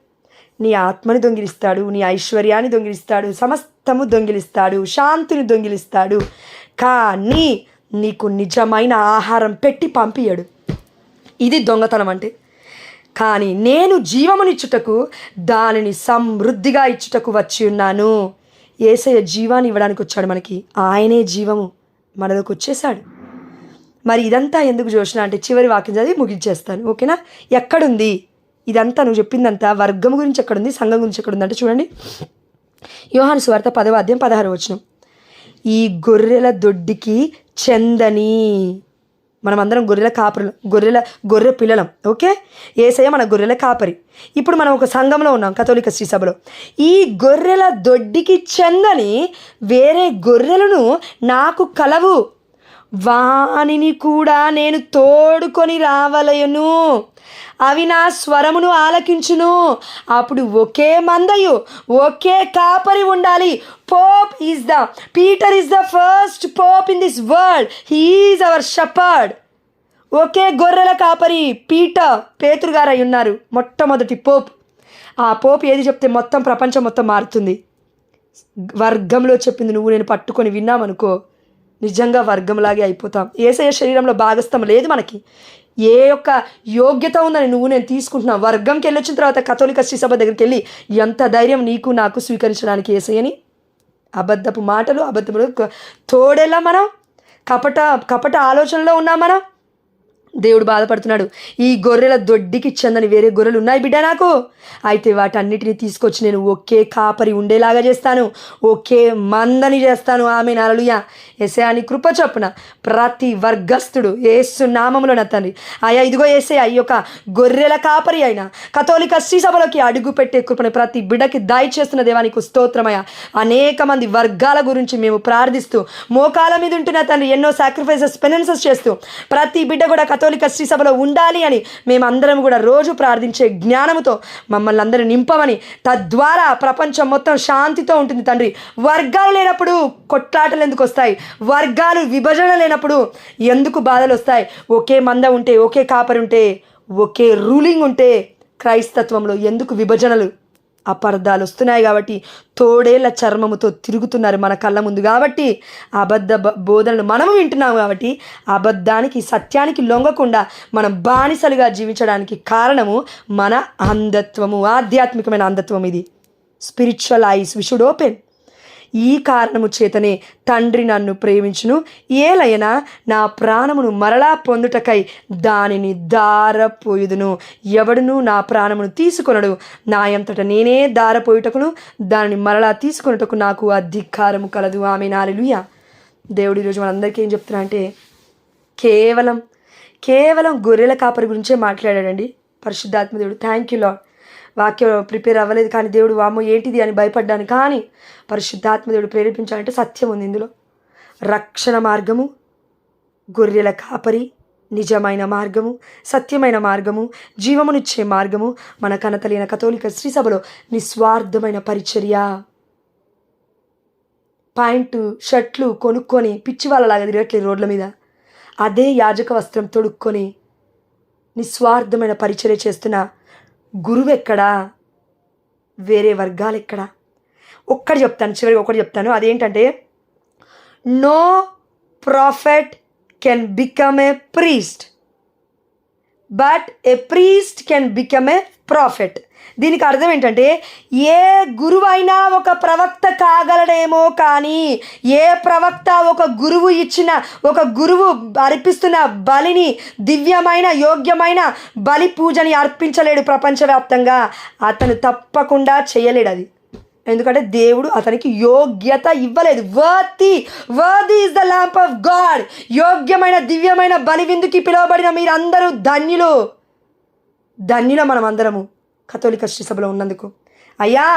నీ ఆత్మని దొంగిలిస్తాడు, నీ ఐశ్వర్యాన్ని దొంగిలిస్తాడు, సమస్తము దొంగిలిస్తాడు, శాంతిని దొంగిలిస్తాడు. కానీ నీకు నిజమైన ఆహారం పెట్టి పంపియడు. ఇది దొంగతనం అంటే. కానీ నేను జీవమునిచ్చుటకు, దానిని సమృద్ధిగా ఇచ్చుటకు వచ్చి ఉన్నాను. యేసయ్య జీవాన్ని ఇవ్వడానికి వచ్చాడు మనకి. ఆయనే జీవము మనలోకి వచ్చేసాడు. మరి ఇదంతా ఎందుకు జోష్న అంటే చివరి వాక్యం చదివి ముగించేస్తాను, ఓకేనా? ఎక్కడుంది ఇదంతా? నువ్వు చెప్పిందంతా వర్గం గురించి ఎక్కడుంది, సంఘం గురించి ఎక్కడుంది అంటే చూడండి, యోహాను సువార్త 10వ అధ్యాయం 16వ వచనం. ఈ గొర్రెల దొడ్డికి చెందని, మనమందరం గొర్రెల కాపరులు, గొర్రె పిల్లలం, ఓకే? యేసయ్య మన గొర్రెల కాపరి. ఇప్పుడు మనం ఒక సంఘంలో ఉన్నాం, కథోలిక శ్రీ సభలో. ఈ గొర్రెల దొడ్డికి చెందని వేరే గొర్రెలను నాకు కలవు, వానిని కూడా నేను తోడుకొని రావలయును, అవి నా స్వరమును ఆలకించును. అప్పుడు ఒకే మందయు ఒకే కాపరి ఉండాలి. Peter is the first pope in this world. He is our shepherd. ఒకే గొర్రెల కాపరి పేతురు గారు అయి ఉన్నారు, మొట్టమొదటి పోప్. ఆ పోప్ ఏది చెప్తే మొత్తం ప్రపంచం మొత్తం మారుతుంది. వర్గంలో చెప్పింది నువ్వు నేను పట్టుకొని విన్నామనుకో, నిజంగా వర్గంలాగే అయిపోతాం. యేసయ్య శరీరంలో భాగస్థం లేదు మనకి. ఏ యొక్క యోగ్యత ఉందని నువ్వు నేను తీసుకుంటున్నావు. వర్గంకి వెళ్ళొచ్చిన తర్వాత కథోలిక శ్రీ సభ దగ్గరికి వెళ్ళి ఎంత ధైర్యం నీకు నాకు స్వీకరించడానికి యేసయ్యని? అబద్ధపు మాటలు, అబద్ధములు తోడేలా మనం కపట ఆలోచనలో ఉన్నాం మనం. దేవుడు బాధపడుతున్నాడు. ఈ గొర్రెల దొడ్డికి చెందని వేరే గొర్రెలు ఉన్నాయి బిడ్డ నాకు, అయితే వాటన్నిటిని తీసుకొచ్చి నేను ఒకే కాపరి ఉండేలాగా చేస్తాను, ఒకే మందని చేస్తాను. ఆమేన్, హల్లెలూయా. యేసయ్య నీ కృప చొప్పున ప్రతి వర్గస్థుడు యేసు నామములో నా తండ్రి అయ్యా, ఇదిగో యేసయ్య ఈ యొక్క గొర్రెల కాపరి అయిన కథోలిక శ్రీ సభలోకి అడుగు పెట్టే కృపను ప్రతి బిడ్డకి దయచేస్తున్న దేవానికి స్తోత్రమయ్యా. అనేక మంది వర్గాల గురించి మేము ప్రార్థిస్తూ మోకాల మీద ఉంటున్న తండ్రి ఎన్నో సాక్రిఫైసెస్ పెనెన్సెస్ చేస్తూ ప్రతి బిడ్డ కూడా కథోలిక శ్రీ సభలో ఉండాలి అని మేమందరం కూడా రోజు ప్రార్థించే జ్ఞానముతో మమ్మల్ని అందరూ నింపమని, తద్వారా ప్రపంచం మొత్తం శాంతితో ఉంటుంది తండ్రి. వర్గాలు లేనప్పుడు కొట్లాటలు ఎందుకు వస్తాయి? వర్గాలు విభజన లేనప్పుడు ఎందుకు బాధలు వస్తాయి? ఒకే మంద ఉంటే, ఒకే కాపరి ఉంటే, ఒకే రూలింగ్ ఉంటే క్రైస్తత్వంలో ఎందుకు విభజనలు, అపార్థాలు వస్తున్నాయి? కాబట్టి తోడేళ్ల చర్మముతో తిరుగుతున్నారు మన కళ్ళ ముందు. కాబట్టి అబద్ధ బోధనలు మనము వింటున్నాము. కాబట్టి అబద్ధానికి సత్యానికి లొంగకుండా మనం బానిసలుగా జీవించడానికి కారణము మన అంధత్వము, ఆధ్యాత్మికమైన అంధత్వం. ఇది spiritual eyes we should open. ఈ కారణము చేతనే తండ్రి నన్ను ప్రేమించును, ఏలైనా నా ప్రాణమును మరలా పొందుటకై దానిని దారపోయుదును. ఎవడును నా ప్రాణమును తీసుకొనడు, నా అంతట నేనే దారపోయుటకును దానిని మరలా తీసుకొనుటకు నాకు అధికారము కలదు. ఆమేన్, హల్లెలూయా. దేవుడు ఈరోజు మనందరికీ ఏం చెప్తున్నా అంటే కేవలం గొర్రెల కాపరి గురించే మాట్లాడాడండి పరిశుద్ధాత్మ దేవుడు. Thank you lord. వాక్యం ప్రిపేర్ అవ్వలేదు కానీ దేవుడు వామ్మో ఏంటిది అని భయపడ్డాను. కానీ పరిశుద్ధాత్మ దేవుడు ప్రేరేపించాలంటే సత్యం ఉంది ఇందులో. రక్షణ మార్గము, గొర్రెల కాపరి, నిజమైన మార్గము, సత్యమైన మార్గము, జీవమునిచ్చే మార్గము మన కనతలైన కథోలిక శ్రీ సభలో నిస్వార్థమైన పరిచర్య. ప్యాంటు షర్ట్లు కొనుక్కొని పిచ్చి వాళ్ళలాగా తిరగట్లేదు రోడ్ల మీద. అదే యాజక వస్త్రం తొడుక్కొని నిస్వార్థమైన పరిచర్య చేస్తున్న గురువు ఎక్కడా? వేరే వర్గాలు ఎక్కడా? చివరికి ఒకటి చెప్తాను. అదేంటంటే no prophet can become a priest, but a priest can become a prophet. దీనికి అర్థం ఏంటంటే ఏ గురువైనా ఒక ప్రవక్త కాగలడేమో, కానీ ఏ ప్రవక్త ఒక గురువు అర్పిస్తున్న బలిని, దివ్యమైన యోగ్యమైన బలి పూజని అర్పించలేడు ప్రపంచవ్యాప్తంగా. అతను తప్పకుండా చేయలేడు అది. ఎందుకంటే దేవుడు అతనికి యోగ్యత ఇవ్వలేదు. Worthy is the lamp of God. యోగ్యమైన దివ్యమైన బలి విందుకి పిలువబడిన మీరందరూ ధన్యులు. మనం అందరము కథోలిక శ్రీ సభలో ఉన్నందుకు. అయ్యా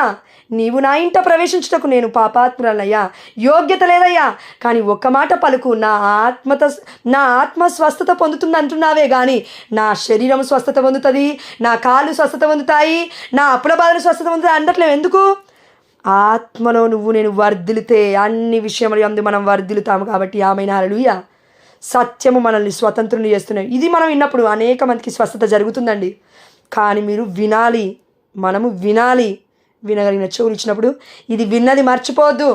నీవు నా ఇంట ప్రవేశించుటకు నేను పాపాత్మురాలయ్యా, యోగ్యత లేదయ్యా, కానీ ఒక్క మాట పలుకు, నా ఆత్మ స్వస్థత పొందుతుంది అంటున్నావే కానీ నా శరీరం స్వస్థత పొందుతుంది, నా కాళ్ళు స్వస్థత పొందుతాయి, నా అప్పుల బాధలు స్వస్థత పొందుతాయి అనట్లేవు. ఎందుకు? ఆత్మలో నువ్వు నేను వర్ధిల్లితే అన్ని విషయములు అందు మనం వర్ధిల్లుతాము. కాబట్టి ఆమేన్, హల్లెలూయా. సత్యము మనల్ని స్వతంత్రుని చేస్తున్నాయి. ఇది మనం విన్నప్పుడు అనేక మందికి స్వస్థత జరుగుతుందండి. కానీ మీరు వినాలి, మనము వినాలి. వినగలిగిన చెవులు ఇచ్చినప్పుడు ఇది విన్నది మర్చిపోవద్దు.